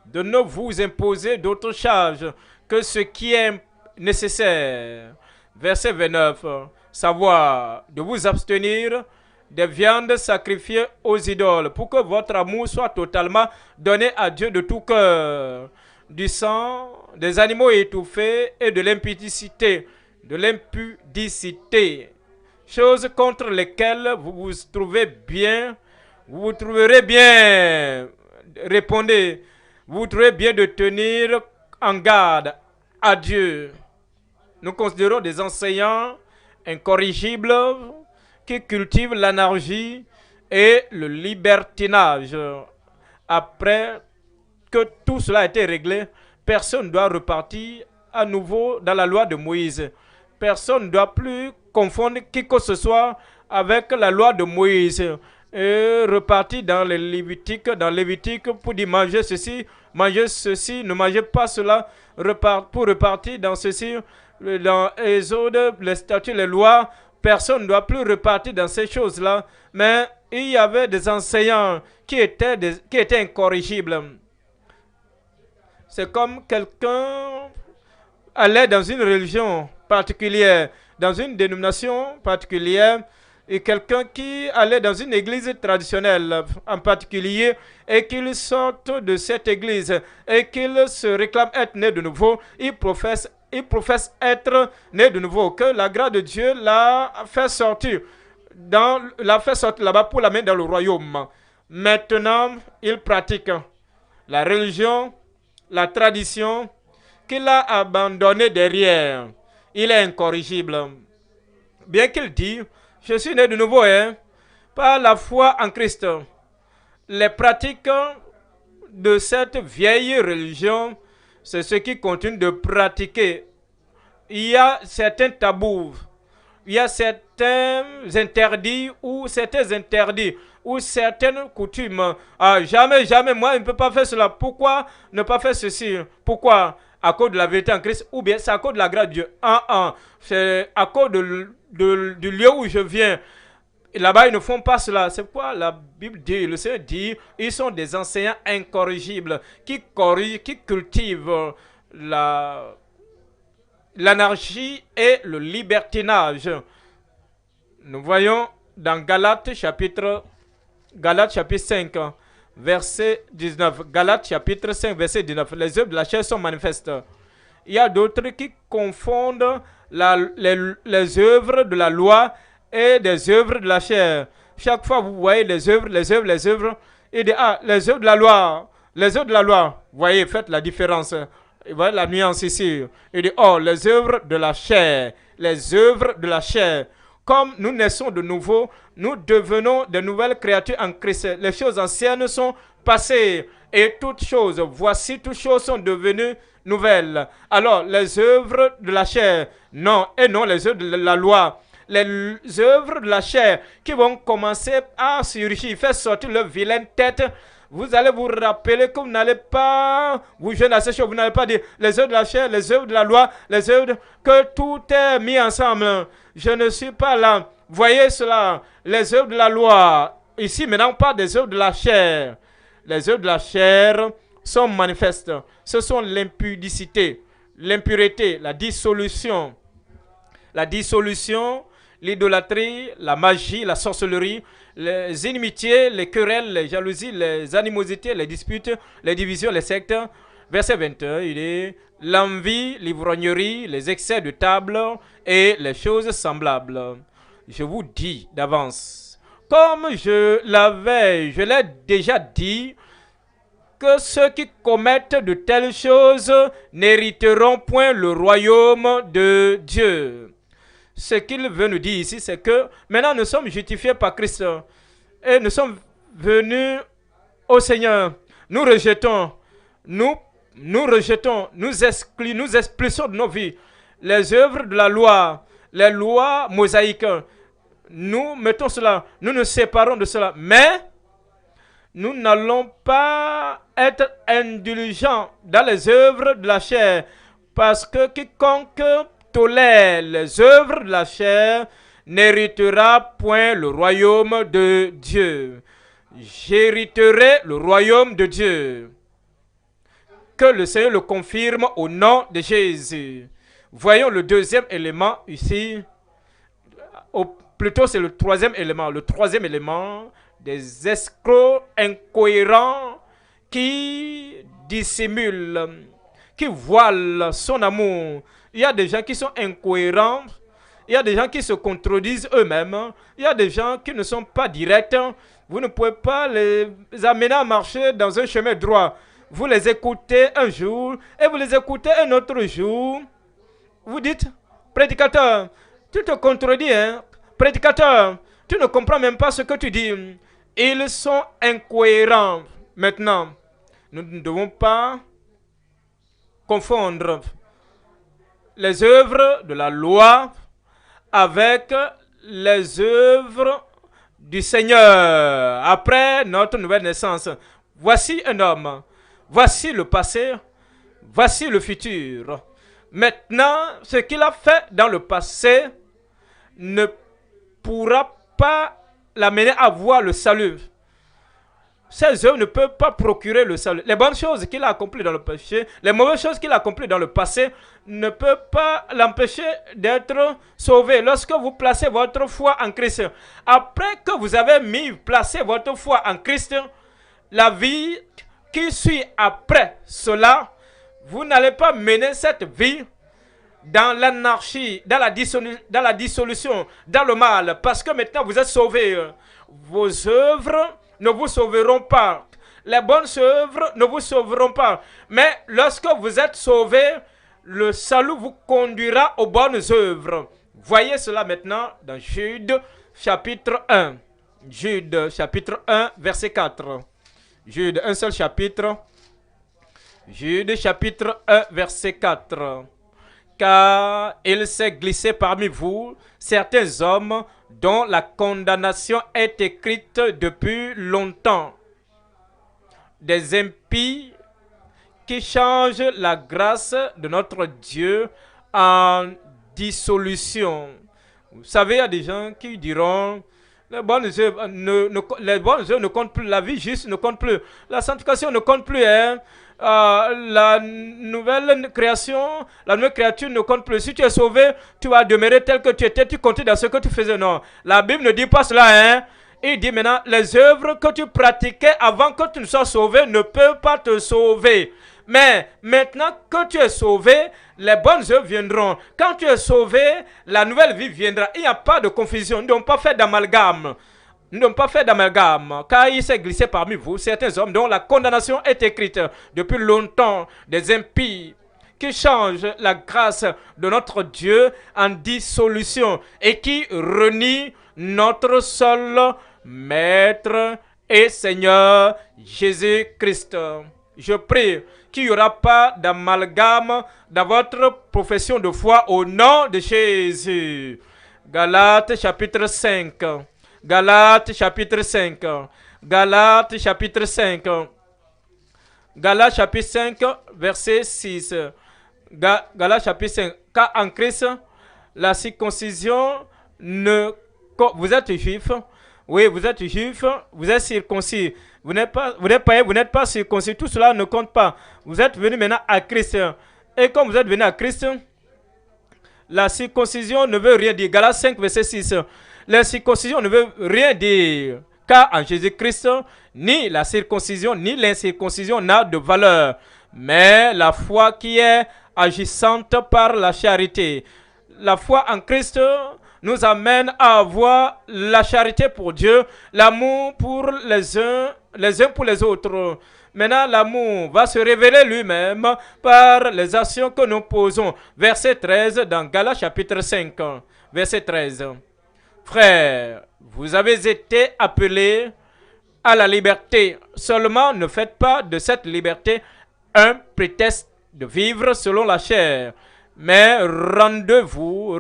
de ne vous imposer d'autres charges que ce qui est nécessaire. Verset 29. Savoir de vous abstenir des viandes sacrifiées aux idoles, pour que votre amour soit totalement donné à Dieu de tout cœur. Du sang, des animaux étouffés et de l'impudicité. De l'impudicité. Choses contre lesquelles vous vous trouvez bien, vous vous trouverez bien. Répondez, vous vous trouvez bien de tenir en garde à Dieu. Nous considérons des enseignants incorrigibles qui cultivent l'anarchie et le libertinage. Après que tout cela a été réglé, personne ne doit repartir à nouveau dans la loi de Moïse. Personne ne doit plus confondre qui que ce soit avec la loi de Moïse et repartir dans les Lévitique pour dire mangez ceci, ne mangez pas cela, pour repartir dans ceci, dans Exode, les statuts, les lois. Personne ne doit plus repartir dans ces choses-là. Mais il y avait des enseignants qui étaient incorrigibles. C'est comme quelqu'un allait dans une religion particulière, dans une dénomination particulière, et quelqu'un qui allait dans une église traditionnelle en particulier, et qu'il sorte de cette église, et qu'il se réclame être né de nouveau, il professe être né de nouveau, que la grâce de Dieu l'a fait sortir là-bas pour l'amener dans le royaume. Maintenant, il pratique la religion, la tradition qu'il a abandonnée derrière. Il est incorrigible. Bien qu'il dise, je suis né de nouveau, par la foi en Christ. Les pratiques de cette vieille religion, c'est ce qui continue de pratiquer. Il y a certains tabous, il y a certains interdits ou certaines coutumes. Ah, jamais, moi, je ne peux pas faire cela. Pourquoi ne pas faire ceci? Pourquoi? À cause de la vérité en Christ, ou bien c'est à cause de la grâce de Dieu. C'est à cause du lieu où je viens. Et là-bas, ils ne font pas cela. C'est pourquoi la Bible dit, le Seigneur dit, ils sont des enseignants incorrigibles qui corrigent, qui cultivent l'anarchie et le libertinage. Nous voyons dans Galates chapitre 5, verset 19. Galates chapitre 5, verset 19. Les œuvres de la chair sont manifestes. Il y a d'autres qui confondent les œuvres de la loi et des œuvres de la chair. Chaque fois vous voyez les œuvres, il dit, les œuvres de la loi, vous voyez, faites la différence. Vous voyez la nuance ici. Il dit, les œuvres de la chair, Comme nous naissons de nouveau, nous devenons de nouvelles créatures en Christ. Les choses anciennes sont passées et toutes choses sont devenues nouvelles. Alors, les œuvres de la chair, non les œuvres de la loi. Les œuvres de la chair qui vont commencer à surgir, faire sortir leur vilaine tête. Vous allez vous rappeler que vous n'allez pas vous joindre à ces choses. Vous n'allez pas dire les œuvres de la chair, les œuvres de la loi, que tout est mis ensemble. Je ne suis pas là. Voyez cela, les œuvres de la loi. Ici, maintenant, on parle des œuvres de la chair. Les œuvres de la chair sont manifestes. Ce sont l'impudicité, l'impureté, la dissolution, l'idolâtrie, la magie, la sorcellerie, les inimitiés, les querelles, les jalousies, les animosités, les disputes, les divisions, les sectes. Verset 21, il est l'envie, l'ivrognerie, les excès de table et les choses semblables. Je vous dis d'avance, comme je l'ai déjà dit, que ceux qui commettent de telles choses n'hériteront point le royaume de Dieu. Ce qu'il veut nous dire ici, c'est que maintenant nous sommes justifiés par Christ et nous sommes venus au Seigneur. Nous rejetons, nous expulsons de nos vies les œuvres de la loi, les lois mosaïques. Nous mettons cela, nous nous séparons de cela, mais nous n'allons pas être indulgents dans les œuvres de la chair, parce que quiconque tolère les œuvres de la chair n'héritera point le royaume de Dieu. J'hériterai le royaume de Dieu. Que le Seigneur le confirme au nom de Jésus. Voyons le deuxième élément ici. Plutôt c'est le troisième élément. Le troisième élément, des escrocs incohérents qui dissimulent, qui voilent son amour. Il y a des gens qui sont incohérents, il y a des gens qui se contredisent eux-mêmes, il y a des gens qui ne sont pas directs. Vous ne pouvez pas les amener à marcher dans un chemin droit. Vous les écoutez un jour et vous les écoutez un autre jour. Vous dites, prédicateur, tu te contredis, hein? Prédicateur, tu ne comprends même pas ce que tu dis. Ils sont incohérents. Maintenant, nous ne devons pas confondre les œuvres de la loi avec les œuvres du Seigneur après notre nouvelle naissance. Voici un homme, voici le passé, voici le futur. Maintenant, ce qu'il a fait dans le passé ne pourra pas l'amener à voir le salut. Ces œuvres ne peuvent pas procurer le salut. Les bonnes choses qu'il a accomplies dans le péché, les mauvaises choses qu'il a accomplies dans le passé ne peuvent pas l'empêcher d'être sauvé. Lorsque vous placez votre foi en Christ, après que vous avez placé votre foi en Christ, la vie qui suit après cela, vous n'allez pas mener cette vie dans l'anarchie, dans la dissolution, dans le mal, parce que maintenant vous êtes sauvés. Vos œuvres ne vous sauveront pas. Les bonnes œuvres ne vous sauveront pas. Mais lorsque vous êtes sauvés, le salut vous conduira aux bonnes œuvres. Voyez cela maintenant dans Jude chapitre 1. Jude chapitre 1, verset 4. Jude, un seul chapitre. Jude chapitre 1, verset 4. Car il s'est glissé parmi vous certains hommes dont la condamnation est écrite depuis longtemps. Des impies qui changent la grâce de notre Dieu en dissolution. Vous savez, il y a des gens qui diront, les bonnes œuvres ne comptent plus, la vie juste ne compte plus, la sanctification ne compte plus, hein? La nouvelle création, la nouvelle créature ne compte plus. Si tu es sauvé, tu vas demeurer tel que tu étais, tu comptais dans ce que tu faisais. Non, la Bible ne dit pas cela, hein. Il dit maintenant, les œuvres que tu pratiquais avant que tu ne sois sauvé ne peuvent pas te sauver. Mais maintenant que tu es sauvé, les bonnes œuvres viendront. Quand tu es sauvé, la nouvelle vie viendra. Il n'y a pas de confusion. Nous n'avons pas fait d'amalgame. Nous n'avons pas fait d'amalgame, car il s'est glissé parmi vous certains hommes dont la condamnation est écrite depuis longtemps, des impies qui changent la grâce de notre Dieu en dissolution et qui renient notre seul Maître et Seigneur Jésus-Christ. Je prie qu'il n'y aura pas d'amalgame dans votre profession de foi au nom de Jésus. Galates chapitre 5. Galates chapitre 5. Galates chapitre 5. Galates chapitre 5, verset 6. Galates chapitre 5. Car en Christ, la circoncision ne Quand vous êtes juif, oui, vous êtes juif, vous êtes circoncis. Vous n'êtes pas, vous n'êtes païen, vous n'êtes pas circoncis. Tout cela ne compte pas. Vous êtes venu maintenant à Christ. Et comme vous êtes venu à Christ, la circoncision ne veut rien dire. Galates 5, verset 6. La circoncision ne veut rien dire. Car en Jésus-Christ, ni la circoncision, ni l'incirconcision n'a de valeur. Mais la foi qui est agissante par la charité. La foi en Christ nous amène à avoir la charité pour Dieu, l'amour pour les uns pour les autres. Maintenant, l'amour va se révéler lui-même par les actions que nous posons. Verset 13 dans Galates chapitre 5. Verset 13. Frères, vous avez été appelés à la liberté. Seulement, ne faites pas de cette liberté un prétexte de vivre selon la chair. Mais rendez-vous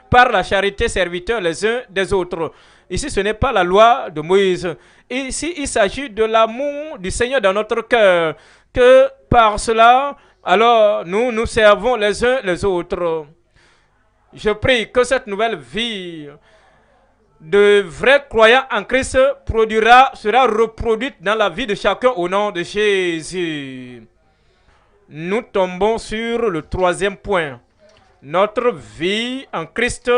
par la charité serviteurs les uns des autres. Ici, ce n'est pas la loi de Moïse. Ici, il s'agit de l'amour du Seigneur dans notre cœur. Que par cela, alors, nous servons les uns les autres. Je prie que cette nouvelle vie de vrais croyants en Christ sera reproduite dans la vie de chacun au nom de Jésus. Nous tombons sur le troisième point. Notre vie en Christ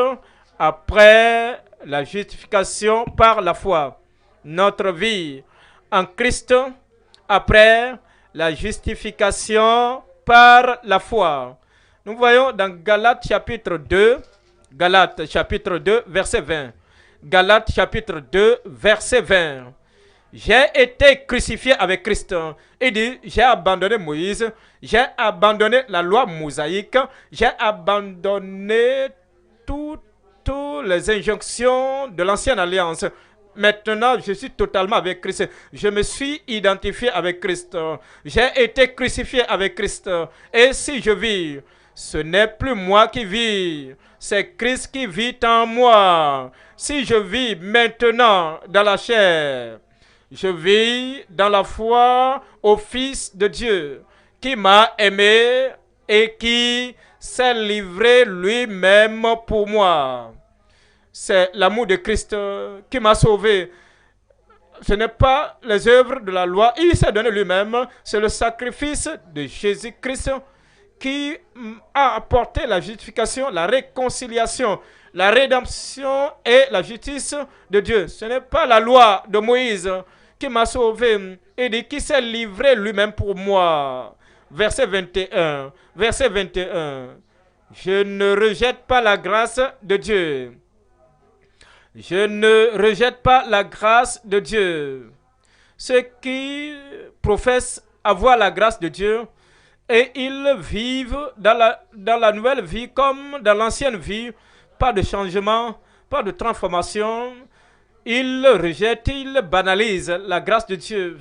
après la justification par la foi. Notre vie en Christ après la justification par la foi. Nous voyons dans Galates chapitre 2, verset 20. Galates chapitre 2, verset 20. J'ai été crucifié avec Christ. Il dit, j'ai abandonné Moïse, j'ai abandonné la loi mosaïque, j'ai abandonné toutes les injonctions de l'ancienne alliance. Maintenant, je suis totalement avec Christ. Je me suis identifié avec Christ. J'ai été crucifié avec Christ. Et si je vis, ce n'est plus moi qui vis, c'est Christ qui vit en moi. Si je vis maintenant dans la chair, je vis dans la foi au Fils de Dieu qui m'a aimé et qui s'est livré lui-même pour moi. C'est l'amour de Christ qui m'a sauvé. Ce n'est pas les œuvres de la loi. Il s'est donné lui-même. C'est le sacrifice de Jésus-Christ qui a apporté la justification, la réconciliation, la rédemption et la justice de Dieu. Ce n'est pas la loi de Moïse qui m'a sauvé et qui s'est livré lui-même pour moi. Verset 21. Verset 21. Je ne rejette pas la grâce de Dieu. Je ne rejette pas la grâce de Dieu. Ceux qui professent avoir la grâce de Dieu et ils vivent dans la nouvelle vie comme dans l'ancienne vie, pas de changement, pas de transformation. Ils rejettent, ils banalisent la grâce de Dieu.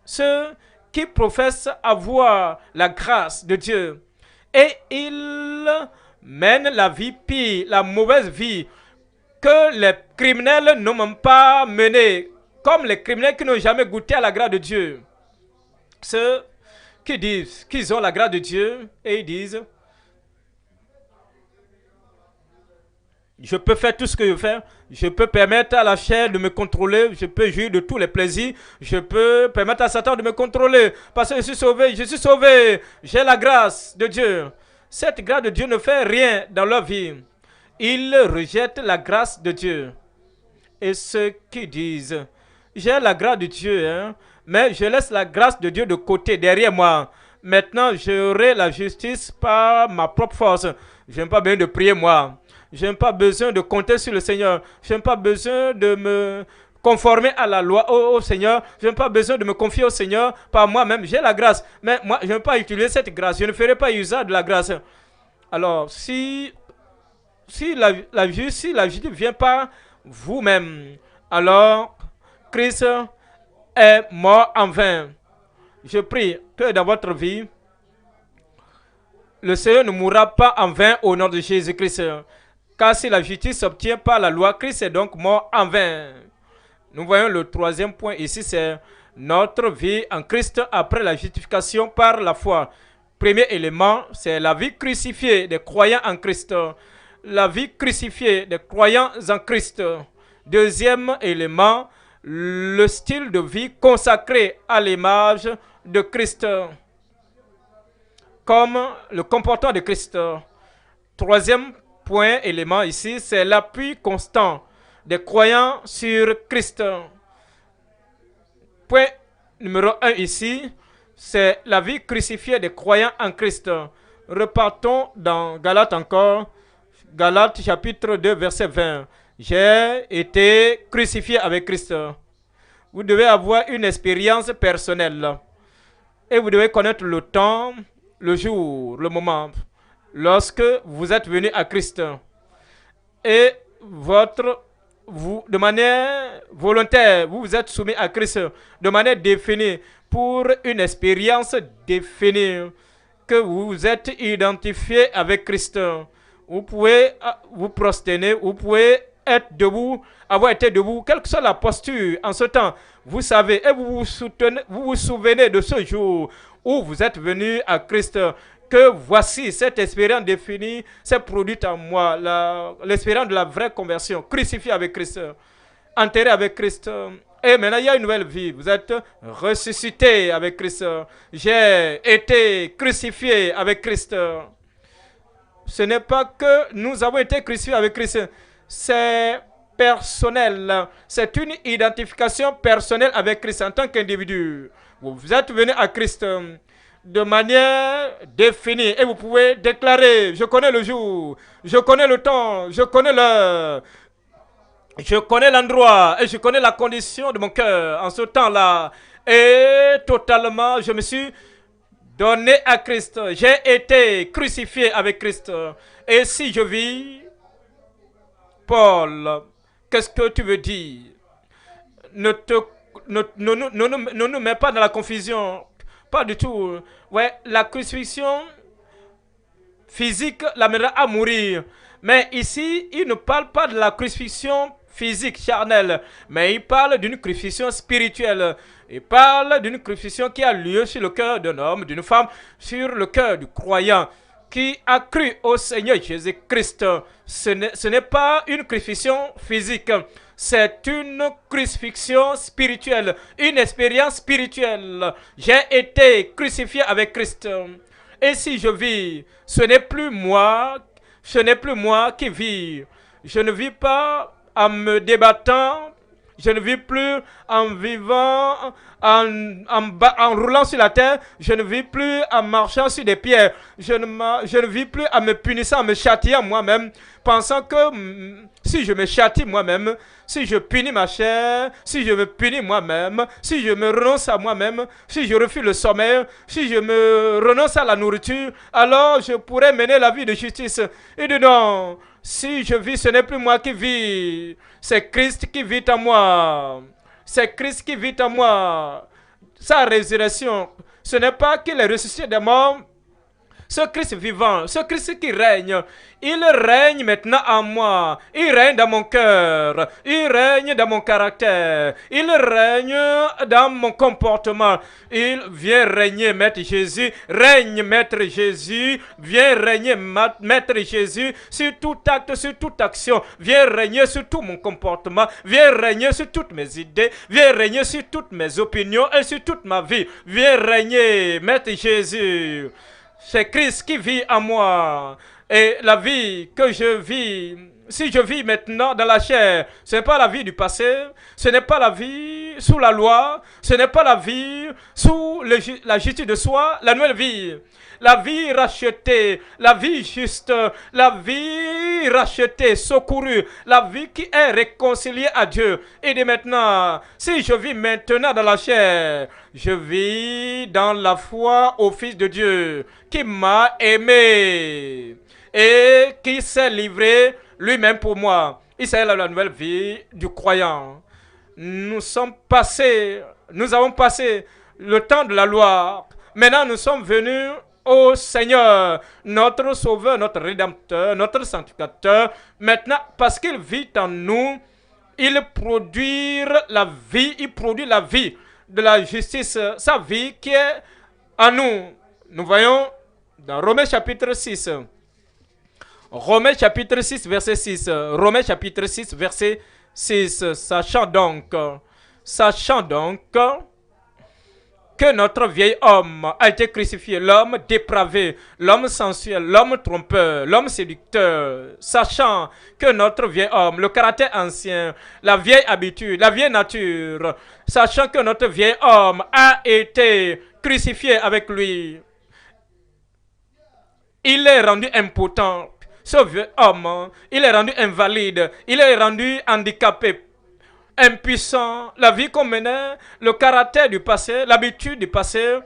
Ceux qui professent avoir la grâce de Dieu et ils mènent la vie pire, la mauvaise vie que les criminels n'ont même pas menée, comme les criminels qui n'ont jamais goûté à la grâce de Dieu. Ceux qui disent qu'ils ont la grâce de Dieu et ils disent je peux faire tout ce que je veux faire. Je peux permettre à la chair de me contrôler. Je peux jouir de tous les plaisirs. Je peux permettre à Satan de me contrôler. Parce que je suis sauvé. Je suis sauvé. J'ai la grâce de Dieu. Cette grâce de Dieu ne fait rien dans leur vie. Ils rejettent la grâce de Dieu. Et ceux qui disent, j'ai la grâce de Dieu, hein, mais je laisse la grâce de Dieu de côté, derrière moi. Maintenant, j'aurai la justice par ma propre force. Je n'ai pas besoin de prier moi. Je n'ai pas besoin de compter sur le Seigneur. Je n'ai pas besoin de me conformer à la loi au Seigneur. Je n'ai pas besoin de me confier au Seigneur par moi-même. J'ai la grâce. Mais moi, je ne vais pas utiliser cette grâce. Je ne ferai pas usage de la grâce. Alors, si la justice ne vient pas vous-même, alors Christ est mort en vain. Je prie que dans votre vie, le Seigneur ne mourra pas en vain au nom de Jésus-Christ. Car si la justice s'obtient par la loi, Christ est donc mort en vain. Nous voyons le troisième point ici, c'est notre vie en Christ après la justification par la foi. Premier élément, c'est la vie crucifiée des croyants en Christ. la vie crucifiée des croyants en Christ. Deuxième élément, le style de vie consacré à l'image de Christ, comme le comportement de Christ. Troisième point, élément ici, c'est l'appui constant des croyants sur Christ. Point numéro 1 ici, c'est la vie crucifiée des croyants en Christ. Repartons dans Galates encore. Galates chapitre 2 verset 20. J'ai été crucifié avec Christ. Vous devez avoir une expérience personnelle. Et vous devez connaître le temps, le jour, le moment, lorsque vous êtes venu à Christ. Et vous, de manière volontaire, vous vous êtes soumis à Christ de manière définie pour une expérience définie, que vous vous êtes identifié avec Christ. Vous pouvez vous prosterner, vous pouvez être debout, avoir été debout, quelle que soit la posture en ce temps. Vous savez, et vous vous souvenez de ce jour où vous êtes venu à Christ, que voici cette expérience définie s'est produite en moi, l'expérience de la vraie conversion, crucifié avec Christ, enterré avec Christ. Et maintenant, il y a une nouvelle vie. Vous êtes ressuscité avec Christ. J'ai été crucifié avec Christ. Ce n'est pas que nous avons été crucifiés avec Christ. C'est personnel. C'est une identification personnelle avec Christ en tant qu'individu. Vous êtes venu à Christ de manière définie et vous pouvez déclarer: je connais le jour, je connais le temps, je connais l'heure, je connais l'endroit et je connais la condition de mon cœur en ce temps-là. Et totalement, je me suis donné à Christ. J'ai été crucifié avec Christ. Et si je vis, Paul, qu'est-ce que tu veux dire? Ne nous mets pas dans la confusion. Pas du tout. Ouais, la crucifixion physique l'amènera à mourir. Mais ici, il ne parle pas de la crucifixion physique, charnelle, mais il parle d'une crucifixion spirituelle. Il parle d'une crucifixion qui a lieu sur le cœur d'un homme, d'une femme, sur le cœur du croyant qui a cru au Seigneur Jésus-Christ. Ce n'est pas une crucifixion physique, c'est une crucifixion spirituelle, une expérience spirituelle. J'ai été crucifié avec Christ. Et si je vis, ce n'est plus moi qui vis. Je ne vis pas en me débattant, je ne vis plus en vivant, en roulant sur la terre, je ne vis plus en marchant sur des pierres, je ne vis plus en me punissant, en me châtiant moi-même, pensant que si je me châtie moi-même, si je punis ma chair, si je me punis moi-même, si je me renonce à moi-même, si je refuse le sommeil, si je me renonce à la nourriture, alors je pourrais mener la vie de justice. Et de non, si je vis, ce n'est plus moi qui vis, c'est Christ qui vit en moi. C'est Christ qui vit en moi. Sa résurrection, ce n'est pas qu'il est ressuscité des morts. Ce Christ vivant, ce Christ qui règne, il règne maintenant en moi. Il règne dans mon cœur. Il règne dans mon caractère. Il règne dans mon comportement. Il vient régner, Maître Jésus. Règne, Maître Jésus. Viens régner, Maître Jésus, sur tout acte, sur toute action. Viens régner sur tout mon comportement. Viens régner sur toutes mes idées. Viens régner sur toutes mes opinions et sur toute ma vie. Viens régner, Maître Jésus. C'est Christ qui vit en moi. Et la vie que je vis, si je vis maintenant dans la chair, ce n'est pas la vie du passé, ce n'est pas la vie sous la loi, ce n'est pas la vie sous la justice de soi, la nouvelle vie. La vie rachetée, la vie juste, la vie rachetée, secourue, la vie qui est réconciliée à Dieu. Et de maintenant, si je vis maintenant dans la chair, je vis dans la foi au Fils de Dieu qui m'a aimé et qui s'est livré lui-même pour moi. Il s'agit de la nouvelle vie du croyant. Nous avons passé le temps de la loi. Maintenant, nous sommes venus au Seigneur, notre Sauveur, notre Rédempteur, notre Sanctificateur. Maintenant, parce qu'il vit en nous, il produit la vie de la justice, sa vie qui est en nous. Nous voyons dans Romains chapitre 6. Romains chapitre 6, verset 6. Romains chapitre 6, verset 6. Sachant donc que notre vieil homme a été crucifié, l'homme dépravé, l'homme sensuel, l'homme trompeur, l'homme séducteur, sachant que notre vieil homme, le caractère ancien, la vieille habitude, la vieille nature, sachant que notre vieil homme a été crucifié avec lui, il est rendu impotent. Ce vieux homme, il est rendu invalide, il est rendu handicapé, impuissant. La vie qu'on menait, le caractère du passé, l'habitude du passé,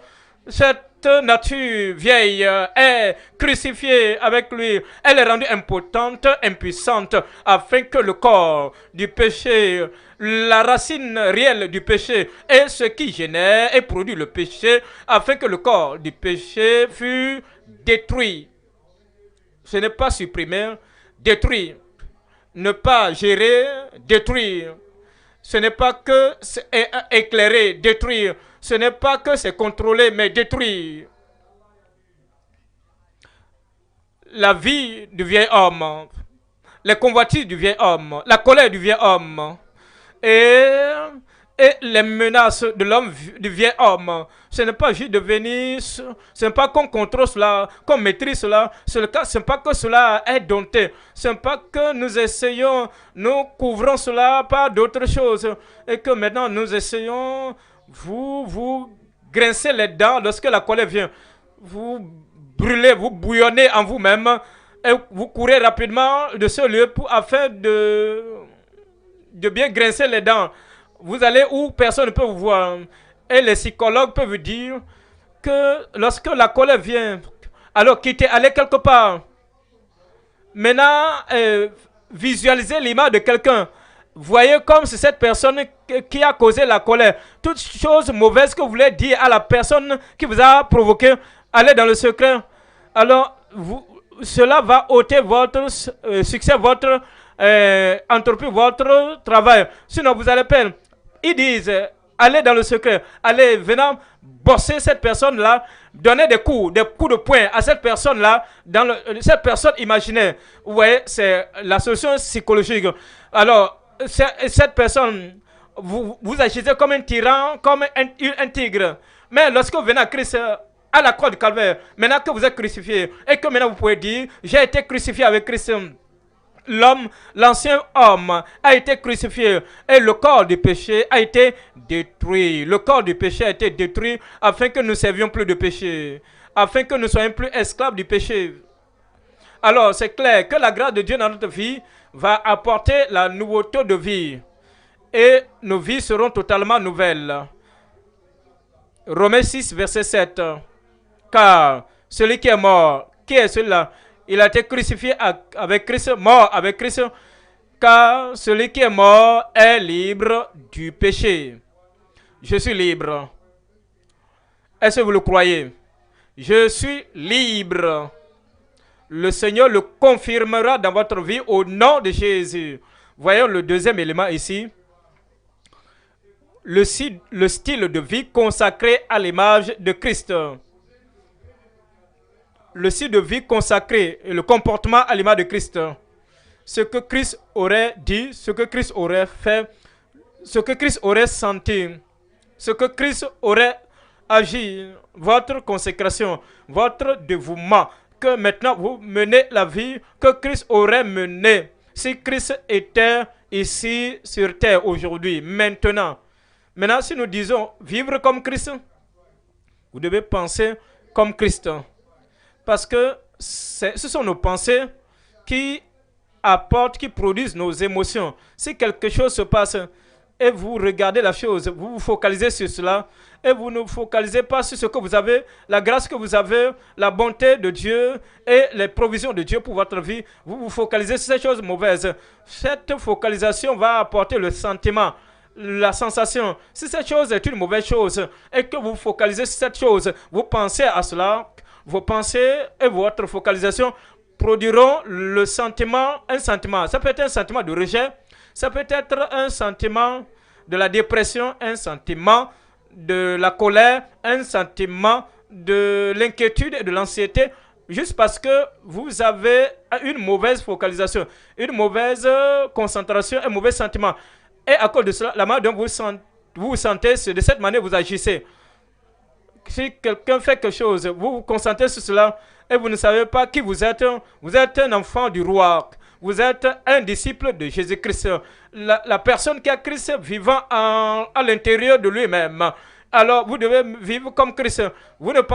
cette nature vieille est crucifiée avec lui. Elle est rendue impotente, impuissante, afin que le corps du péché, la racine réelle du péché et ce qui génère et produit le péché, afin que le corps du péché fût détruit. Ce n'est pas supprimer, détruire. Ne pas gérer, détruire. Ce n'est pas que c'est éclairer, détruire. Ce n'est pas que c'est contrôler, mais détruire. La vie du vieil homme, les convoitises du vieil homme, la colère du vieil homme et les menaces de l'homme, du vieil homme. Ce n'est pas juste de venir, ce n'est pas qu'on contrôle cela, qu'on maîtrise cela. Ce n'est pas que cela est dompté. Ce n'est pas que nous essayons, nous couvrons cela par d'autres choses. Et que maintenant nous essayons, vous grincez les dents lorsque la colère vient. Vous brûlez, vous bouillonnez en vous-même et vous courez rapidement de ce lieu afin de bien grincer les dents. Vous allez où personne ne peut vous voir. Et les psychologues peuvent vous dire que lorsque la colère vient, alors quittez, allez quelque part. Maintenant, visualisez l'image de quelqu'un. Voyez comme c'est cette personne qui a causé la colère. Toute chose mauvaise que vous voulez dire à la personne qui vous a provoqué, allez dans le secret. Alors, cela va ôter votre succès, votre entreprise, votre travail. Sinon, vous allez perdre. Ils disent, allez dans le secret, allez, venant bosser cette personne-là, donner des coups de poing à cette personne-là, dans cette personne imaginaire. Vous voyez, c'est la solution psychologique. Alors, cette personne, vous agissez comme un tyran, comme un tigre. Mais lorsque vous venez à Christ, à la croix du calvaire, maintenant que vous êtes crucifié, et que maintenant vous pouvez dire, j'ai été crucifié avec Christ. L'ancien homme a été crucifié et le corps du péché a été détruit. Le corps du péché a été détruit afin que nous ne servions plus de péché, afin que nous ne soyons plus esclaves du péché. Alors, c'est clair que la grâce de Dieu dans notre vie va apporter la nouveauté de vie et nos vies seront totalement nouvelles. Romains 6, verset 7. Car celui qui est mort, qui est celui-là? Il a été crucifié avec Christ, mort avec Christ, car celui qui est mort est libre du péché. Je suis libre. Est-ce que vous le croyez? Je suis libre. Le Seigneur le confirmera dans votre vie au nom de Jésus. Voyons le deuxième élément ici. Le style de vie consacré à l'image de Christ. Le style de vie consacré et le comportement à l'image de Christ. Ce que Christ aurait dit, ce que Christ aurait fait, ce que Christ aurait senti, ce que Christ aurait agi, votre consécration, votre dévouement, que maintenant vous menez la vie que Christ aurait menée si Christ était ici sur terre aujourd'hui, maintenant. Maintenant, si nous disons vivre comme Christ, vous devez penser comme Christ. Parce que ce sont nos pensées qui apportent, qui produisent nos émotions. Si quelque chose se passe et vous regardez la chose, vous vous focalisez sur cela et vous ne focalisez pas sur ce que vous avez, la grâce que vous avez, la bonté de Dieu et les provisions de Dieu pour votre vie, vous vous focalisez sur ces choses mauvaises. Cette focalisation va apporter le sentiment, la sensation. Si cette chose est une mauvaise chose et que vous focalisez sur cette chose, vous pensez à cela, vos pensées et votre focalisation produiront le sentiment, un sentiment. Ça peut être un sentiment de rejet, ça peut être un sentiment de la dépression, un sentiment de la colère, un sentiment de l'inquiétude et de l'anxiété. juste parce que vous avez une mauvaise focalisation, une mauvaise concentration, un mauvais sentiment. Et à cause de cela, la manière dont vous vous sentez, c'est de cette manière que vous agissez. Si quelqu'un fait quelque chose, vous vous concentrez sur cela et vous ne savez pas qui vous êtes un enfant du roi. Vous êtes un disciple de Jésus-Christ. La personne qui a Christ vivant à l'intérieur de lui-même. Alors, vous devez vivre comme Christ.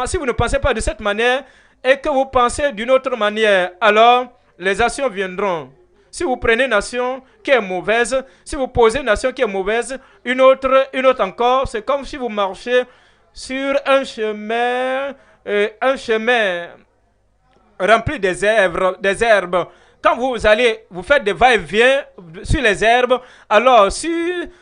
Si vous ne pensez pas de cette manière et que vous pensez d'une autre manière, alors les actions viendront. Si vous prenez une nation qui est mauvaise, si vous posez une nation qui est mauvaise, une autre encore, c'est comme si vous marchez sur un chemin rempli des herbes. Quand vous allez, vous faites des va-et-vient sur les herbes, alors sur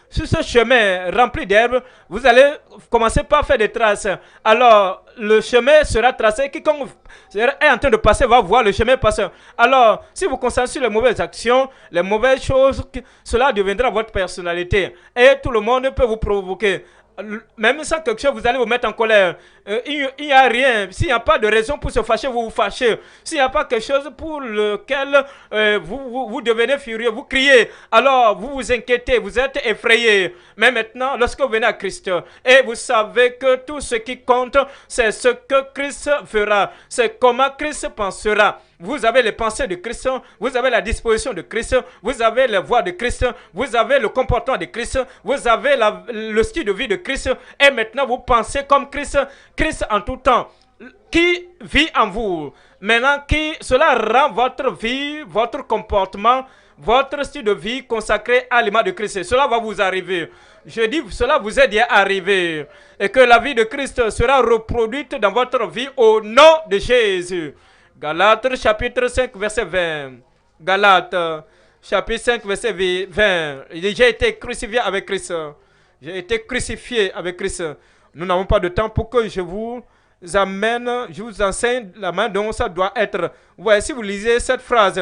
ce chemin rempli d'herbes, vous allez commencer par faire des traces. Alors, le chemin sera tracé. Quiconque est en train de passer va voir le chemin passer. Alors, si vous concentrez sur les mauvaises actions, les mauvaises choses, cela deviendra votre personnalité. Et tout le monde peut vous provoquer. Même sans quelque chose, vous allez vous mettre en colère. Il n'y a rien. S'il n'y a pas de raison pour se fâcher, vous vous fâchez. S'il n'y a pas quelque chose pour lequel vous devenez furieux, vous criez. Alors, vous vous inquiétez, vous êtes effrayé. Mais maintenant, lorsque vous venez à Christ, et vous savez que tout ce qui compte, c'est ce que Christ fera. C'est comment Christ pensera. Vous avez les pensées de Christ, vous avez la disposition de Christ, vous avez les voies de Christ, vous avez le comportement de Christ, vous avez le style de vie de Christ, et maintenant vous pensez comme Christ, Christ en tout temps, qui vit en vous. Maintenant, cela rend votre vie, votre comportement, votre style de vie consacré à l'image de Christ. Cela va vous arriver. Je dis, cela vous est déjà arrivé. Et que la vie de Christ sera reproduite dans votre vie au nom de Jésus. Galates chapitre 5 verset 20. Galates chapitre 5 verset 20. J'ai été crucifié avec Christ. J'ai été crucifié avec Christ. Nous n'avons pas de temps pour que je vous enseigne la main dont ça doit être. Ouais, si vous lisez cette phrase,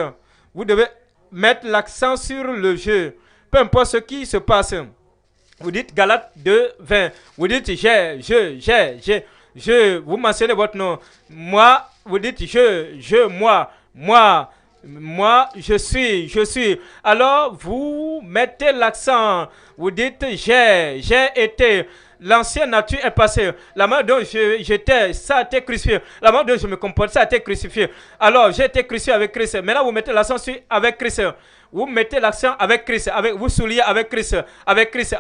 vous devez mettre l'accent sur le jeu. Peu importe ce qui se passe. Vous dites Galates 2, 20. Vous dites je, vous mentionnez votre nom. Moi, vous dites moi, je suis. Alors, vous mettez l'accent. Vous dites j'ai été. L'ancienne nature est passée. La manière dont j'étais, ça a été crucifié. La manière dont je me comporte, ça a été crucifié. Alors, j'ai été crucifié avec Christ. Maintenant, vous mettez l'accent sur avec Christ. Vous mettez l'accent avec Christ. Vous souliez avec Christ. Avec Christ.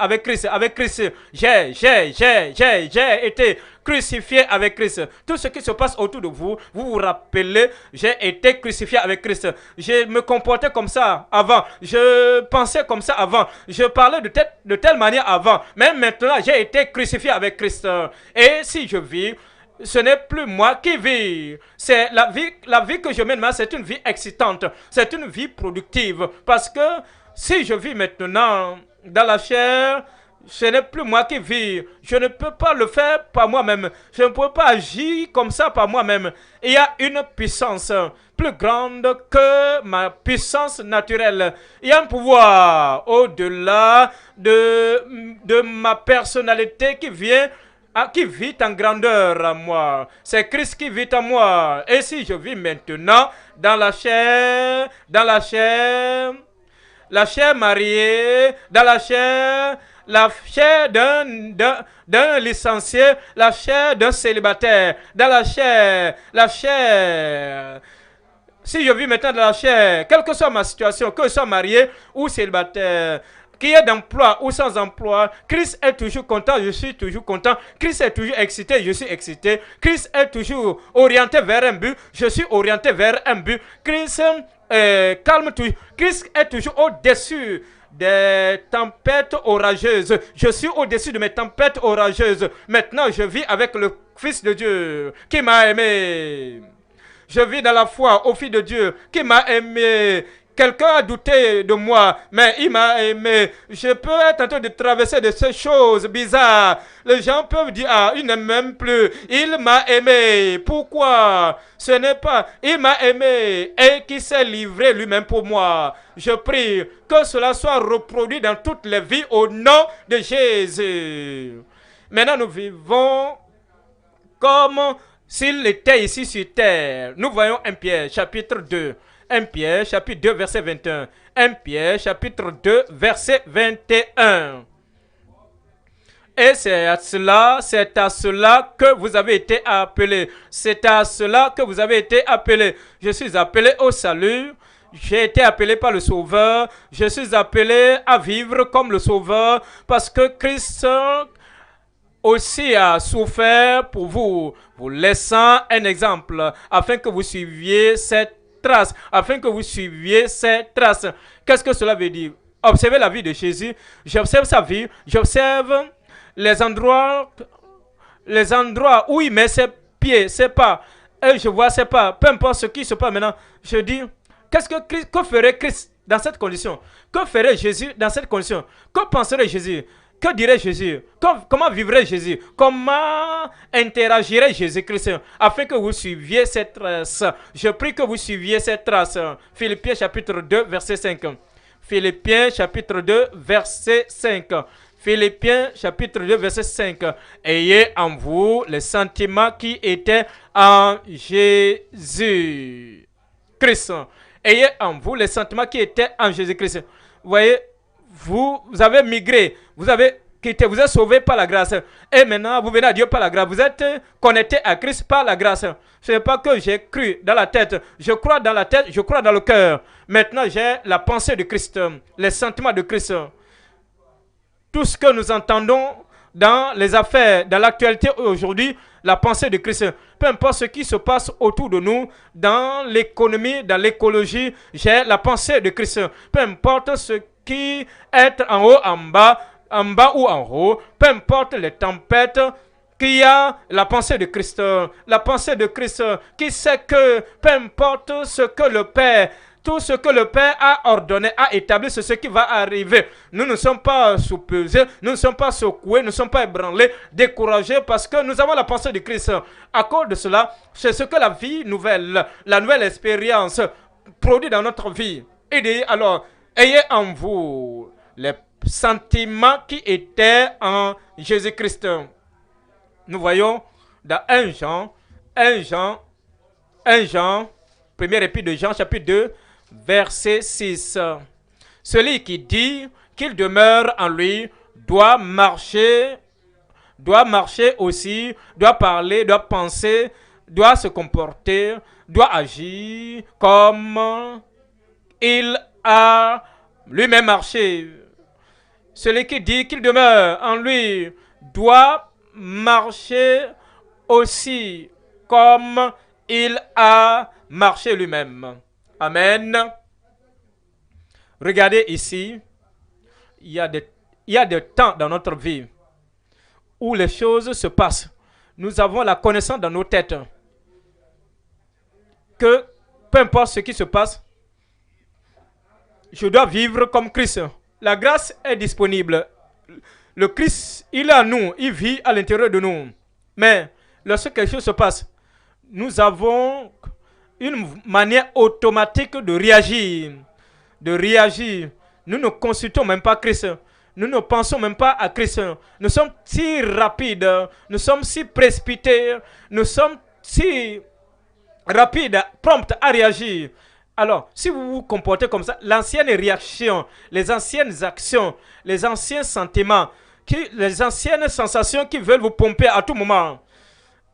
J'ai été crucifié avec Christ. Tout ce qui se passe autour de vous, vous vous rappelez, j'ai été crucifié avec Christ. Je me comportais comme ça avant. Je pensais comme ça avant. Je parlais de telle manière avant. Mais maintenant, j'ai été crucifié avec Christ. Et si je vis, ce n'est plus moi qui vis. C'est la vie que je mène maintenant, c'est une vie excitante. C'est une vie productive. Parce que si je vis maintenant dans la chair, ce n'est plus moi qui vis. Je ne peux pas le faire par moi-même. Je ne peux pas agir comme ça par moi-même. Il y a une puissance plus grande que ma puissance naturelle. Il y a un pouvoir au-delà de ma personnalité qui vit en grandeur en moi. C'est Christ qui vit en moi. Et si je vis maintenant dans la chair mariée, dans la chair d'un licencié, la chair d'un célibataire, dans la chair. Si je vis maintenant dans la chair, quelle que soit ma situation, que je sois marié ou célibataire, qu'il y ait d'emploi ou sans emploi, Christ est toujours content, je suis toujours content. Christ est toujours excité, je suis excité. Christ est toujours orienté vers un but, je suis orienté vers un but. Christ calme toujours. Christ est toujours au-dessus des tempêtes orageuses. Je suis au-dessus de mes tempêtes orageuses. Maintenant, je vis avec le Fils de Dieu qui m'a aimé. Je vis dans la foi au Fils de Dieu qui m'a aimé. Quelqu'un a douté de moi, mais il m'a aimé. Je peux être en train de traverser de ces choses bizarres. Les gens peuvent dire, ah, il ne m'aime plus. Il m'a aimé. Pourquoi? Ce n'est pas, il m'a aimé et qui s'est livré lui-même pour moi. Je prie que cela soit reproduit dans toutes les vies au nom de Jésus. Maintenant, nous vivons comme S'il était ici sur terre, nous voyons 1 Pierre chapitre 2. 1 Pierre chapitre 2 verset 21. 1 Pierre chapitre 2 verset 21. Et c'est à cela que vous avez été appelés. C'est à cela que vous avez été appelés. Je suis appelé au salut. J'ai été appelé par le Sauveur. Je suis appelé à vivre comme le Sauveur parce que Christ aussi a souffert pour vous, vous laissant un exemple afin que vous suiviez cette trace, afin que vous suiviez cette trace. Qu'est-ce que cela veut dire? Observez la vie de Jésus. J'observe sa vie. J'observe les endroits où il met ses pieds, ses pas. Et je vois ses pas. Peu importe ce qui se passe maintenant, je dis, que ferait Christ dans cette condition? Que ferait Jésus dans cette condition? Que penserait Jésus? Que dirait Jésus? Comment vivrait Jésus? Comment interagirait Jésus-Christ afin que vous suiviez cette trace? Je prie que vous suiviez cette trace. Philippiens chapitre 2, verset 5. Philippiens chapitre 2, verset 5. Philippiens chapitre 2 verset 5. Ayez en vous les sentiments qui étaient en Jésus-Christ. Ayez en vous les sentiments qui étaient en Jésus-Christ. Vous voyez, vous avez migré, vous avez quitté, vous êtes sauvé par la grâce. Et maintenant, vous venez à Dieu par la grâce. Vous êtes connecté à Christ par la grâce. Ce n'est pas que j'ai cru dans la tête. Je crois dans la tête, je crois dans le cœur. Maintenant, j'ai la pensée de Christ, les sentiments de Christ. Tout ce que nous entendons dans les affaires, dans l'actualité aujourd'hui, la pensée de Christ. Peu importe ce qui se passe autour de nous, dans l'économie, dans l'écologie, j'ai la pensée de Christ. Peu importe ce qui est en haut, en bas ou en haut, peu importe les tempêtes, qu'il y a la pensée de Christ. La pensée de Christ qui sait que peu importe ce que le Père, tout ce que le Père a ordonné, a établi, c'est ce qui va arriver. Nous ne sommes pas soupesés, nous ne sommes pas secoués, nous ne sommes pas ébranlés, découragés parce que nous avons la pensée de Christ. À cause de cela, c'est ce que la vie nouvelle, la nouvelle expérience produit dans notre vie. Et dit alors, ayez en vous les sentiments qui étaient en Jésus-Christ. Nous voyons dans 1 Jean, premier épître de Jean, chapitre 2, verset 6. Celui qui dit qu'il demeure en lui doit marcher aussi, doit parler, doit penser, doit se comporter, doit agir comme il a lui-même marché. Celui qui dit qu'il demeure en lui doit marcher aussi comme il a marché lui-même. Amen. Regardez ici, il y a des temps dans notre vie où les choses se passent. Nous avons la connaissance dans nos têtes que peu importe ce qui se passe, je dois vivre comme Christ. La grâce est disponible. Le Christ, il est en nous, il vit à l'intérieur de nous. Mais lorsque quelque chose se passe, nous avons une manière automatique de réagir. Nous ne consultons même pas Christ. Nous ne pensons même pas à Christ. Nous sommes si rapides, nous sommes si précipités, nous sommes si rapides, prompts à réagir. Alors, si vous vous comportez comme ça, l'ancienne réaction, les anciennes actions, les anciens sentiments, les anciennes sensations qui veulent vous pomper à tout moment,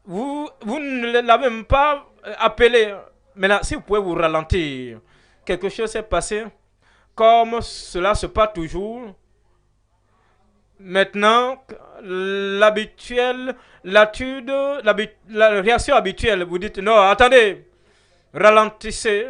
vous ne l'avez même pas appelé. Maintenant, si vous pouvez vous ralentir, quelque chose s'est passé, comme cela se passe toujours. Maintenant, la réaction habituelle, vous dites, non, attendez, ralentissez,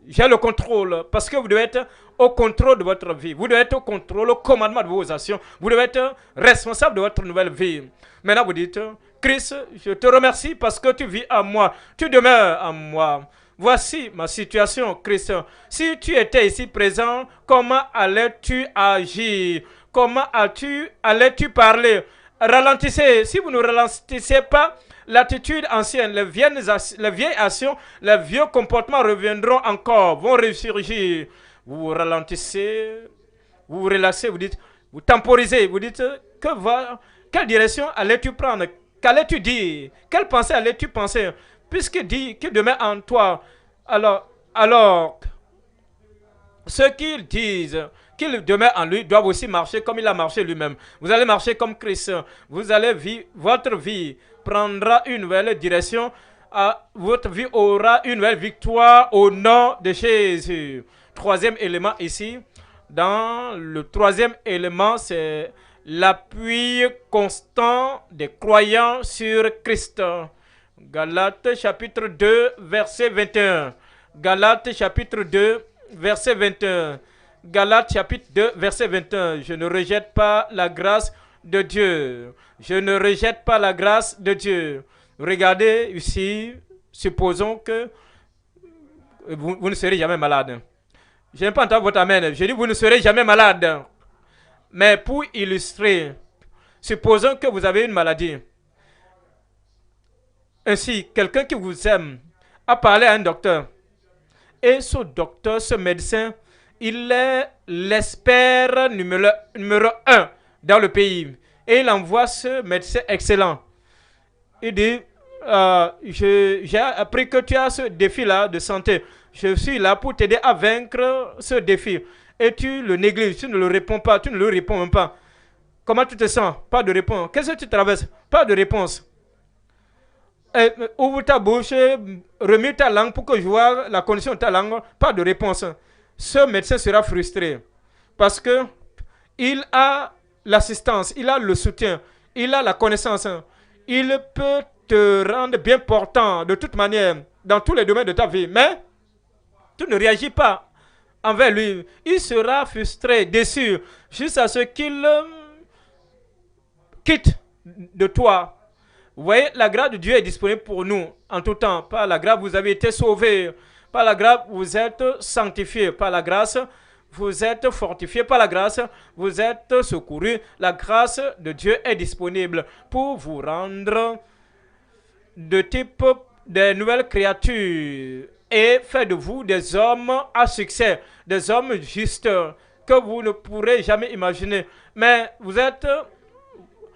j'ai le contrôle, parce que vous devez être au contrôle de votre vie. Vous devez être au contrôle, au commandement de vos actions. Vous devez être responsable de votre nouvelle vie. Maintenant, vous dites, Christ, je te remercie parce que tu vis en moi, tu demeures en moi. Voici ma situation, Christ. Si tu étais ici présent, comment allais-tu agir? Comment allais-tu parler? Ralentissez. Si vous ne ralentissez pas, l'attitude ancienne, les vieilles actions, les vieux comportements reviendront encore, vont ressurgir. Vous ralentissez, vous vous relaxez, vous dites, vous temporisez, vous dites, quelle direction allais-tu prendre? qu'allais-tu dire? Quelle pensée allais-tu penser? Puisqu'il dit qu'il demeure en toi, alors ceux qui disent qu'il demeure en lui doivent aussi marcher comme il a marché lui-même. Vous allez marcher comme Christ. Vous allez vivre, votre vie prendra une nouvelle direction. Votre vie aura une nouvelle victoire au nom de Jésus. Troisième élément ici. Dans le troisième élément, c'est l'appui constant des croyants sur Christ. Galates chapitre 2, verset 21. Galates chapitre 2, verset 21. Galates chapitre 2, verset 21. Je ne rejette pas la grâce de Dieu. Je ne rejette pas la grâce de Dieu. Regardez ici, supposons que vous ne serez jamais malade. Je n'ai pas entendu votre amen. Je dis vous ne serez jamais malade. Mais pour illustrer, supposons que vous avez une maladie. Ainsi, quelqu'un qui vous aime a parlé à un docteur. Et ce docteur, ce médecin, il est l'expert numéro un dans le pays. Et il envoie ce médecin excellent. Il dit, j'ai appris que tu as ce défi-là de santé. Je suis là pour t'aider à vaincre ce défi. Et tu le négliges, tu ne le réponds pas, tu ne le réponds même pas. Comment tu te sens? Pas de réponse. Qu'est-ce que tu traverses? Pas de réponse. Ouvre ta bouche, remue ta langue pour que je vois la condition de ta langue. Pas de réponse. Ce médecin sera frustré parce que il a l'assistance, il a le soutien, il a la connaissance. Il peut te rendre bien portant de toute manière dans tous les domaines de ta vie. Mais tu ne réagis pas envers lui. Il sera frustré, déçu, jusqu'à ce qu'il quitte de toi. Vous voyez, la grâce de Dieu est disponible pour nous en tout temps. Par la grâce, vous avez été sauvés. Par la grâce, vous êtes sanctifiés. Par la grâce, vous êtes fortifiés. Par la grâce, vous êtes secourus. La grâce de Dieu est disponible pour vous rendre de type des nouvelles créatures et faire de vous des hommes à succès, des hommes justes que vous ne pourrez jamais imaginer. Mais vous êtes...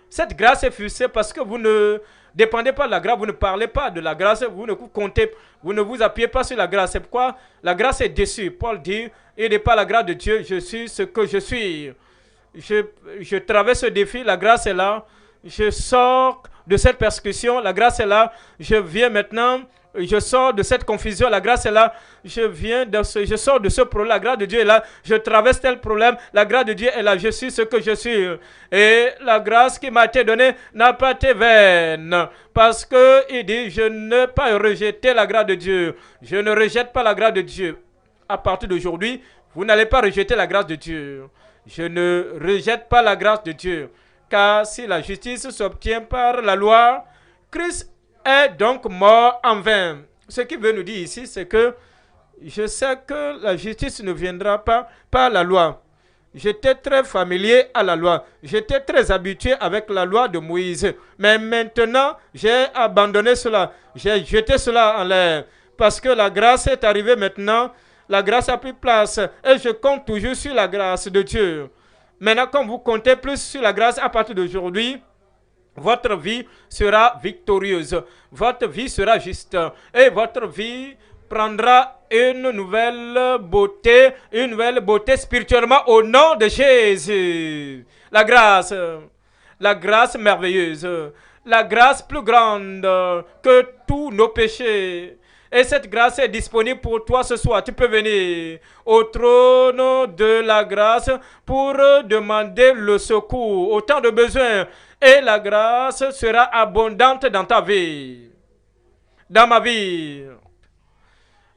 Cette grâce est frustrée parce que vous ne dépendez pas de la grâce, vous ne parlez pas de la grâce, vous ne comptez, vous ne vous appuyez pas sur la grâce. C'est pourquoi la grâce est déçue. Paul dit, il n'est pas la grâce de Dieu, je suis ce que je suis. Je traverse ce défi, la grâce est là. Je sors de cette persécution, la grâce est là. Je viens maintenant, je sors de cette confusion, la grâce est là. Je sors de ce problème, la grâce de Dieu est là. Je traverse tel problème, la grâce de Dieu est là. Je suis ce que je suis. Et la grâce qui m'a été donnée n'a pas été vaine. Parce que il dit, je n'ai pas rejeté la grâce de Dieu. Je ne rejette pas la grâce de Dieu. À partir d'aujourd'hui, vous n'allez pas rejeter la grâce de Dieu. Je ne rejette pas la grâce de Dieu. Car si la justice s'obtient par la loi, Christ est donc mort en vain. Ce qu'il veut nous dire ici, c'est que je sais que la justice ne viendra pas par la loi. J'étais très familier à la loi. J'étais très habitué avec la loi de Moïse. Mais maintenant, j'ai abandonné cela. J'ai jeté cela en l'air. Parce que la grâce est arrivée maintenant. La grâce a pris place. Et je compte toujours sur la grâce de Dieu. Maintenant, comme vous comptez plus sur la grâce à partir d'aujourd'hui, votre vie sera victorieuse. Votre vie sera juste. Et votre vie prendra une nouvelle beauté spirituellement au nom de Jésus. La grâce merveilleuse, la grâce plus grande que tous nos péchés. Et cette grâce est disponible pour toi ce soir. Tu peux venir au trône de la grâce pour demander le secours au temps de besoin. Et la grâce sera abondante dans ta vie. Dans ma vie.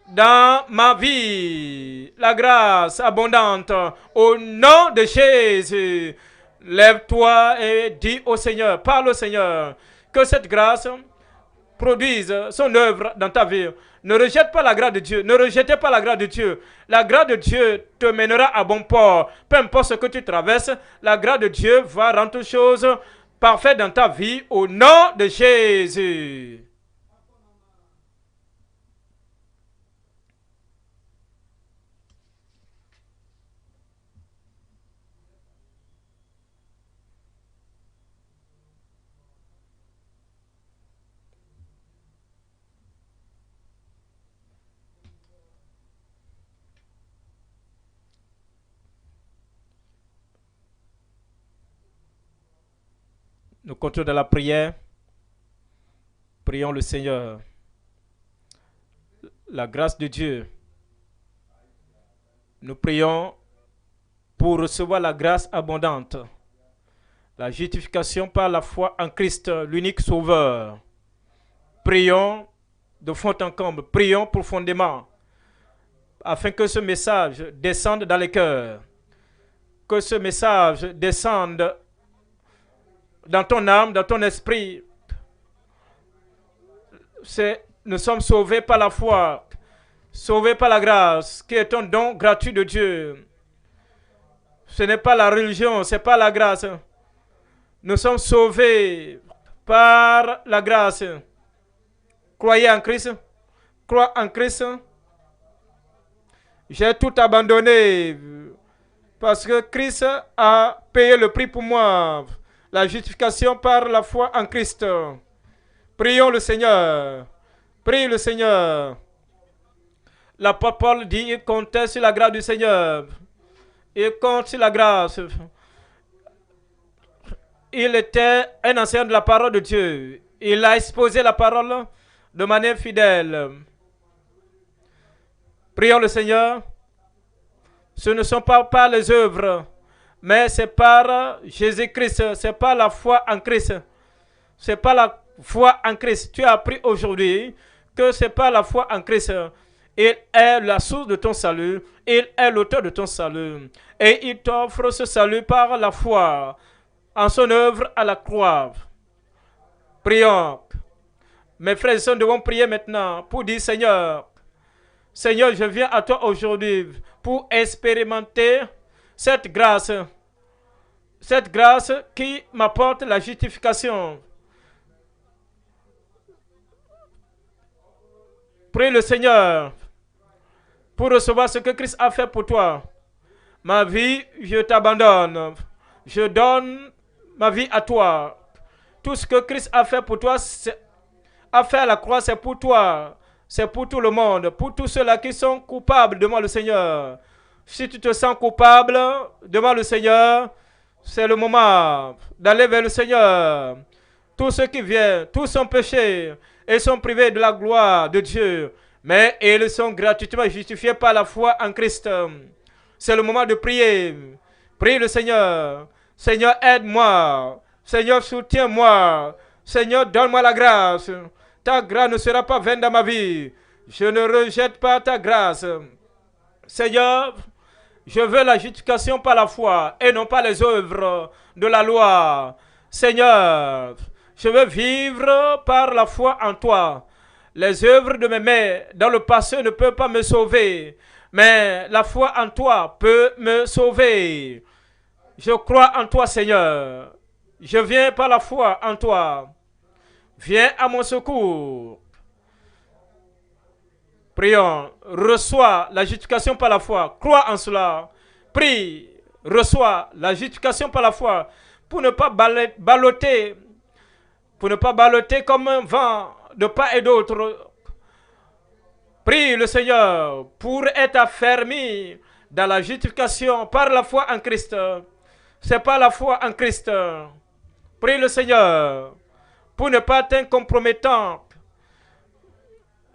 Dans ma vie. La grâce abondante. Au nom de Jésus. Lève-toi et dis au Seigneur, parle au Seigneur, que cette grâce produise son œuvre dans ta vie. Ne rejette pas la grâce de Dieu. Ne rejetez pas la grâce de Dieu. La grâce de Dieu te mènera à bon port. Peu importe ce que tu traverses, la grâce de Dieu va rendre toutes choses parfaites dans ta vie au nom de Jésus. Nous comptons dans la prière. Prions le Seigneur. La grâce de Dieu. Nous prions pour recevoir la grâce abondante. La justification par la foi en Christ, l'unique Sauveur. Prions de fond en comble. Prions profondément afin que ce message descende dans les cœurs. Que ce message descende dans ton âme, dans ton esprit. Nous sommes sauvés par la foi, sauvés par la grâce, qui est un don gratuit de Dieu. Ce n'est pas la religion, ce n'est pas la grâce. Nous sommes sauvés par la grâce. Croyez en Christ. Crois en Christ. J'ai tout abandonné parce que Christ a payé le prix pour moi. La justification par la foi en Christ. Prions le Seigneur. Prie le Seigneur. L'apôtre Paul dit qu'il comptait sur la grâce du Seigneur. Il compte sur la grâce. Il était un enseignant de la parole de Dieu. Il a exposé la parole de manière fidèle. Prions le Seigneur. Ce ne sont pas par les œuvres, mais c'est par Jésus-Christ. C'est par la foi en Christ. C'est par la foi en Christ. Tu as appris aujourd'hui que c'est par la foi en Christ. Il est la source de ton salut. Il est l'auteur de ton salut. Et il t'offre ce salut par la foi en son œuvre à la croix. Prions. Mes frères et sœurs, nous devons prier maintenant pour dire Seigneur, Seigneur, je viens à toi aujourd'hui pour expérimenter cette grâce qui m'apporte la justification. Prie le Seigneur pour recevoir ce que Christ a fait pour toi. Ma vie, je t'abandonne. Je donne ma vie à toi. Tout ce que Christ a fait pour toi, a fait à la croix, c'est pour toi. C'est pour tout le monde. Pour tous ceux-là qui sont coupables, demande le Seigneur. Si tu te sens coupable, demande le Seigneur. C'est le moment d'aller vers le Seigneur. Tous ceux qui viennent, tous sont péchés et sont privés de la gloire de Dieu. Mais ils sont gratuitement justifiés par la foi en Christ. C'est le moment de prier. Prie le Seigneur. Seigneur, aide-moi. Seigneur, soutiens-moi. Seigneur, donne-moi la grâce. Ta grâce ne sera pas vaine dans ma vie. Je ne rejette pas ta grâce. Seigneur, je veux la justification par la foi et non pas les œuvres de la loi. Seigneur, je veux vivre par la foi en toi. Les œuvres de mes mains dans le passé ne peuvent pas me sauver, mais la foi en toi peut me sauver. Je crois en toi, Seigneur. Je viens par la foi en toi. Viens à mon secours. Prions. Reçois la justification par la foi. Crois en cela. Prie. Reçois la justification par la foi. Pour ne pas balloter. Pour ne pas balloter comme un vent de part et d'autre. Prie le Seigneur pour être affermi dans la justification par la foi en Christ. C'est par la foi en Christ. Prie le Seigneur pour ne pas être compromettant.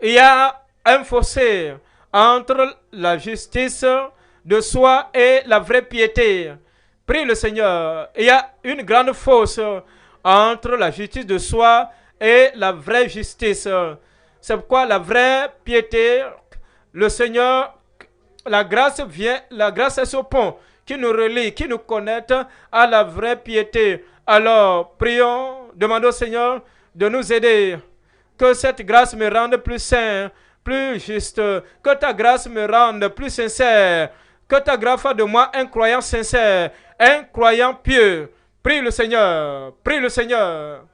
Il y a un fossé entre la justice de soi et la vraie piété. Prie le Seigneur. Il y a une grande fosse entre la justice de soi et la vraie justice. C'est pourquoi la vraie piété, le Seigneur, la grâce est ce pont qui nous relie, qui nous connecte à la vraie piété. Alors, prions, demandons au Seigneur de nous aider. Que cette grâce me rende plus saint, plus juste. Que ta grâce me rende plus sincère. Que ta grâce fasse de moi un croyant sincère, un croyant pieux. Prie le Seigneur, prie le Seigneur.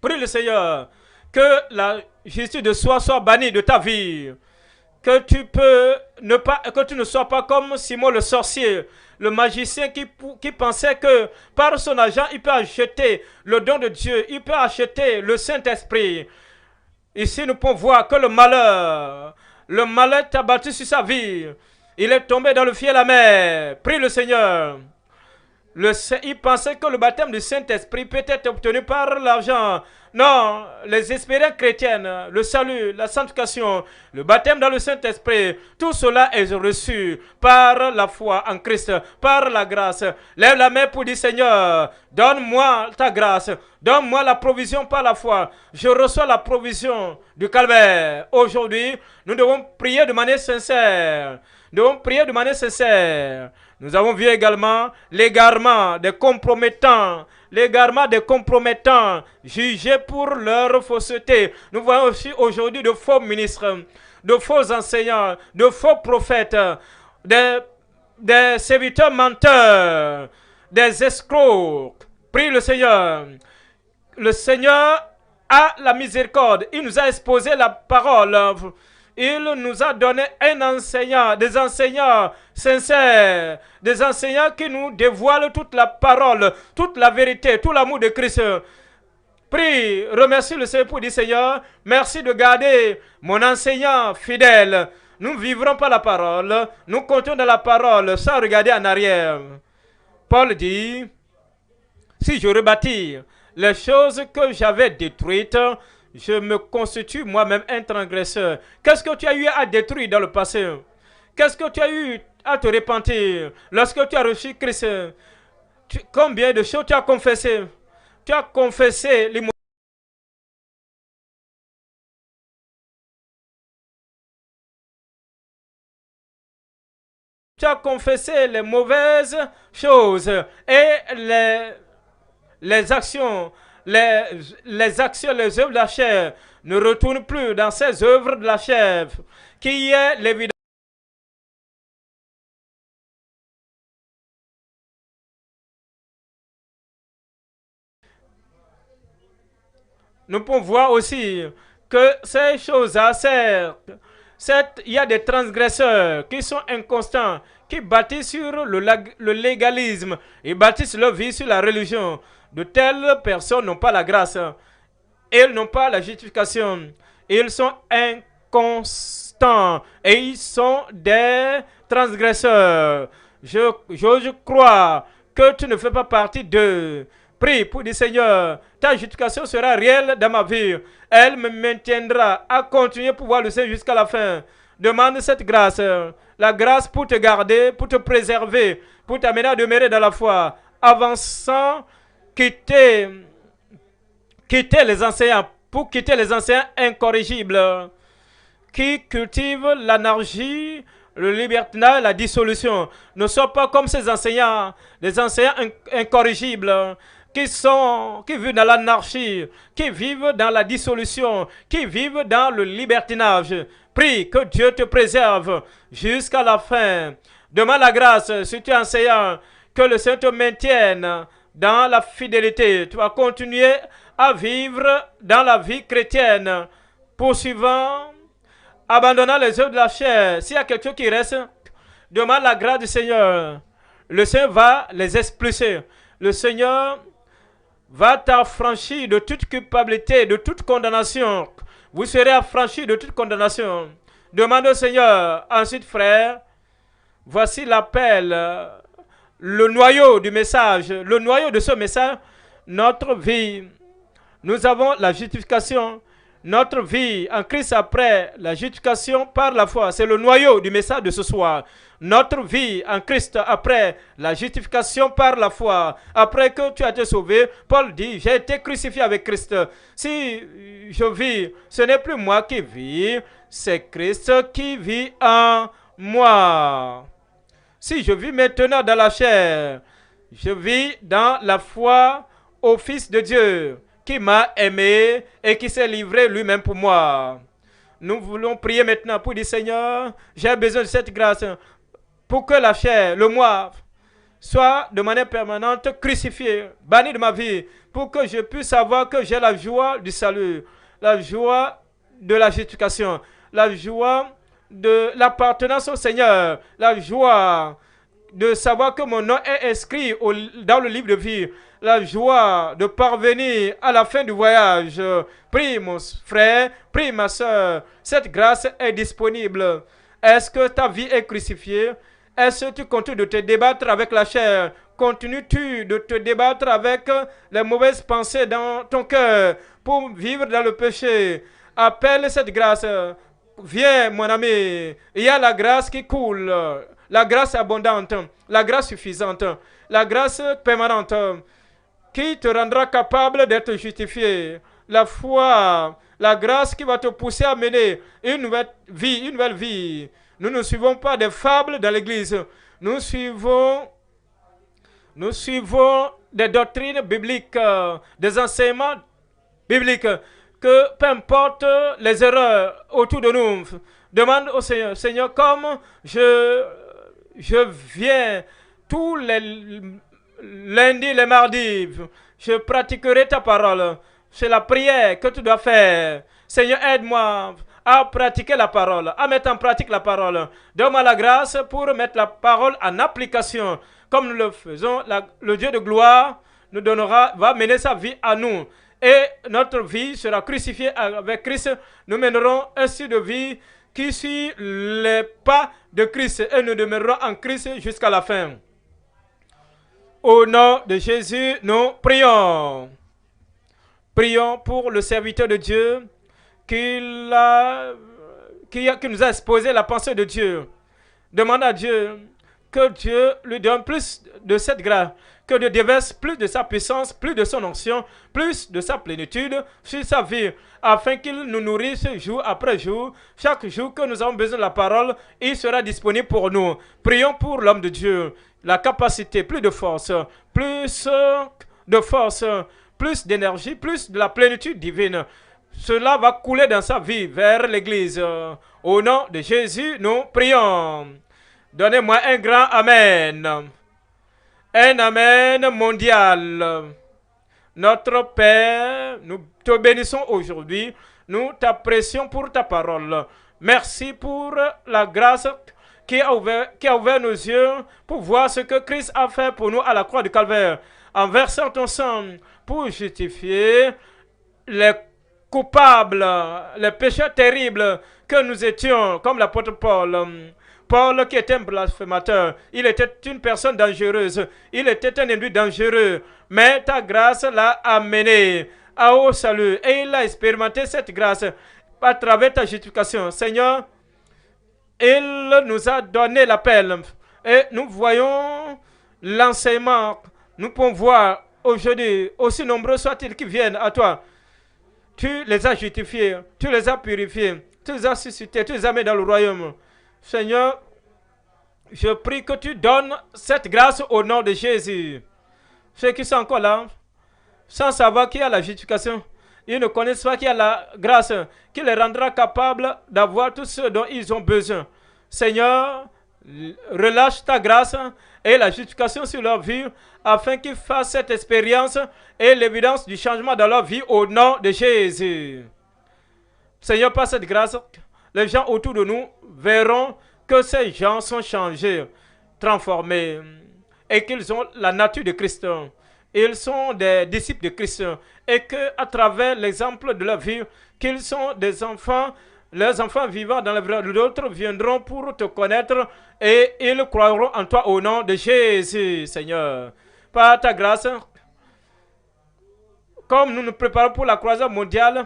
Prie le Seigneur. Que la justice de soi soit bannie de ta vie. Que tu ne sois pas comme Simon le sorcier, le magicien qui pensait que par son argent, il peut acheter le don de Dieu, il peut acheter le Saint-Esprit. Ici, nous pouvons voir que le malheur est abattu sur sa vie. Il est tombé dans le fiel la mer. Prie le Seigneur. Il pensait que le baptême du Saint-Esprit peut être obtenu par l'argent. Non, les expériences chrétiennes, le salut, la sanctification, le baptême dans le Saint-Esprit, tout cela est reçu par la foi en Christ, par la grâce. Lève la main pour dire Seigneur, donne-moi ta grâce, donne-moi la provision par la foi. Je reçois la provision du calvaire. Aujourd'hui, nous devons prier de manière sincère. Nous devons prier de manière sincère. Nous avons vu également l'égarement des compromettants, jugés pour leur fausseté. Nous voyons aussi aujourd'hui de faux ministres, de faux enseignants, de faux prophètes, des serviteurs menteurs, des escrocs. Prie le Seigneur. Le Seigneur a la miséricorde. Il nous a exposé la parole. Il nous a donné un enseignant, des enseignants sincères, des enseignants qui nous dévoilent toute la parole, toute la vérité, tout l'amour de Christ. Prie, remercie le Seigneur pour dire Seigneur, merci de garder mon enseignant fidèle. Nous vivrons par la parole, nous comptons dans la parole sans regarder en arrière. Paul dit, si je rebâtis les choses que j'avais détruites, je me constitue moi-même un transgresseur. Qu'est-ce que tu as eu à détruire dans le passé? Qu'est-ce que tu as eu à te repentir lorsque tu as reçu Christ? Combien de choses tu as confessé? Tu as confessé l'immoralité. Tu as confessé les mauvaises choses et les actions. Les actions, les œuvres de la chair ne retournent plus dans ces œuvres de la chair, qui est l'évidence. Nous pouvons voir aussi que ces choses-là, il y a des transgresseurs qui sont inconstants, qui bâtissent sur le légalisme, ils bâtissent leur vie sur la religion. De telles personnes n'ont pas la grâce. Ils n'ont pas la justification. Ils sont inconstants et ils sont des transgresseurs. Je crois que tu ne fais pas partie d'eux. Prie pour dire Seigneur, ta justification sera réelle dans ma vie. Elle me maintiendra à continuer pour voir le Seigneur jusqu'à la fin. Demande cette grâce. La grâce pour te garder, pour te préserver, pour t'amener à demeurer dans la foi. Avançant, quitter les enseignants, pour quitter les enseignants incorrigibles qui cultivent l'anarchie, le libertinage, la dissolution. Ne sois pas comme ces enseignants, des enseignants incorrigibles qui vivent dans l'anarchie, qui vivent dans la dissolution, qui vivent dans le libertinage. Prie que Dieu te préserve jusqu'à la fin. Demande la grâce, si tu es enseignant, que le Seigneur te maintienne dans la fidélité. Tu vas continuer à vivre dans la vie chrétienne, poursuivant, abandonnant les œuvres de la chair. S'il y a quelque chose qui reste, demande la grâce du Seigneur. Le Seigneur va les expulser. Le Seigneur va t'affranchir de toute culpabilité, de toute condamnation. Vous serez affranchis de toute condamnation. Demande au Seigneur. Ensuite, frère, voici l'appel, le noyau du message. Le noyau de ce message, notre vie. Nous avons la justification. Notre vie en Christ après la justification par la foi. C'est le noyau du message de ce soir. Notre vie en Christ après la justification par la foi. Après que tu as été sauvé, Paul dit, j'ai été crucifié avec Christ. Si je vis, ce n'est plus moi qui vis, c'est Christ qui vit en moi. Si je vis maintenant dans la chair, je vis dans la foi au Fils de Dieu, qui m'a aimé et qui s'est livré lui-même pour moi. Nous voulons prier maintenant pour dire, Seigneur, j'ai besoin de cette grâce pour que la chair, le moi, soit de manière permanente crucifié, banni de ma vie, pour que je puisse savoir que j'ai la joie du salut, la joie de la justification, la joie de l'appartenance au Seigneur, la joie de savoir que mon nom est inscrit dans le livre de vie, la joie de parvenir à la fin du voyage. Prie mon frère, prie ma soeur, cette grâce est disponible. Est-ce que ta vie est crucifiée? Est-ce que tu continues de te débattre avec la chair continues-tu de te débattre avec les mauvaises pensées dans ton cœur pour vivre dans le péché? Appelle cette grâce. Viens, mon ami. Il y a la grâce qui coule, la grâce abondante, la grâce suffisante, la grâce permanente qui te rendra capable d'être justifié. La foi, la grâce qui va te pousser à mener une nouvelle vie, une nouvelle vie. Nous ne suivons pas des fables dans l'église. Nous suivons des doctrines bibliques, des enseignements bibliques, que peu importe les erreurs autour de nous, demande au Seigneur, Seigneur, comme je viens tous les lundis, les mardis, je pratiquerai ta parole. C'est la prière que tu dois faire. Seigneur, aide-moi à pratiquer la parole, à mettre en pratique la parole. Donne-moi la grâce pour mettre la parole en application. Comme nous le faisons, le Dieu de gloire va mener sa vie à nous. Et notre vie sera crucifiée avec Christ. Nous mènerons un style de vie qui suit les pas de Christ et nous demeurerons en Christ jusqu'à la fin. Au nom de Jésus, nous prions. Prions pour le serviteur de Dieu qui nous a exposé la pensée de Dieu. Demande à Dieu que Dieu lui donne plus de cette grâce, que Dieu déverse plus de sa puissance, plus de son onction, plus de sa plénitude sur sa vie, afin qu'il nous nourrisse jour après jour. Chaque jour que nous avons besoin de la parole, il sera disponible pour nous. Prions pour l'homme de Dieu, la capacité, plus de force, plus d'énergie, plus de la plénitude divine. Cela va couler dans sa vie vers l'Église. Au nom de Jésus, nous prions. Donnez-moi un grand Amen. Un Amen mondial. Notre Père, nous te bénissons aujourd'hui. Nous t'apprécions pour ta parole. Merci pour la grâce qui a ouvert nos yeux pour voir ce que Christ a fait pour nous à la croix du Calvaire, en versant ton sang pour justifier les coupables, les pécheurs terribles que nous étions, comme l'apôtre Paul. Paul qui était un blasphémateur, il était une personne dangereuse, il était un ennemi dangereux, mais ta grâce l'a amené au salut et il a expérimenté cette grâce à travers ta justification. Seigneur, il nous a donné l'appel et nous voyons l'enseignement. Nous pouvons voir aujourd'hui, aussi nombreux soient-ils qui viennent à toi. Tu les as justifiés, tu les as purifiés, tu les as suscités, tu les as mis dans le royaume. Seigneur, je prie que tu donnes cette grâce au nom de Jésus. Ceux qui sont encore là, sans savoir qu'il y a la justification, ils ne connaissent pas qu'il y a la grâce qui les rendra capables d'avoir tout ce dont ils ont besoin. Seigneur, relâche ta grâce et la justification sur leur vie afin qu'ils fassent cette expérience et l'évidence du changement dans leur vie au nom de Jésus. Seigneur, par cette grâce, les gens autour de nous verront que ces gens sont changés, transformés et qu'ils ont la nature de Christ. Ils sont des disciples de Christ et qu'à travers l'exemple de leur vie, qu'ils sont des enfants, leurs enfants vivant dans la vie d'autres viendront pour te connaître et ils croiront en toi au nom de Jésus, Seigneur. Par ta grâce, comme nous nous préparons pour la croisade mondiale,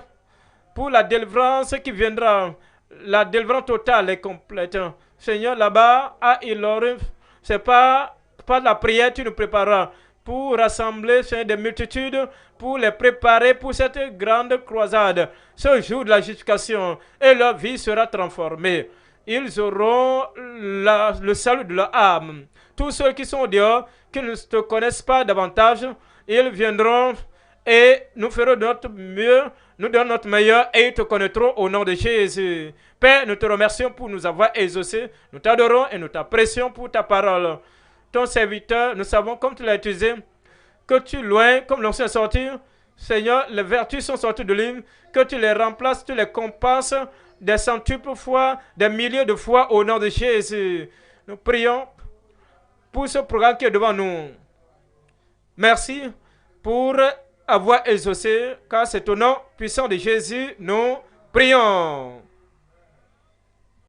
pour la délivrance qui viendra, la délivrance totale et complète. Seigneur, là-bas, à Ilorin, c'est pas de la prière, tu nous prépareras pour rassembler des multitudes, pour les préparer pour cette grande croisade, ce jour de la justification, et leur vie sera transformée. Ils auront le salut de leur âme. Tous ceux qui sont dehors, qui ne te connaissent pas davantage, ils viendront et nous ferons notre mieux, nous donnons notre meilleur et ils te connaîtront au nom de Jésus. Père, nous te remercions pour nous avoir exaucés. Nous t'adorons et nous t'apprécions pour ta parole. Ton serviteur, nous savons comme tu l'as utilisé, que tu loin, comme l'on s'est sorti, Seigneur, les vertus sont sorties de lui, que tu les remplaces, tu les compenses des centuples fois, des milliers de fois au nom de Jésus. Nous prions pour ce programme qui est devant nous. Merci pour avoir exaucé, car c'est au nom puissant de Jésus, nous prions.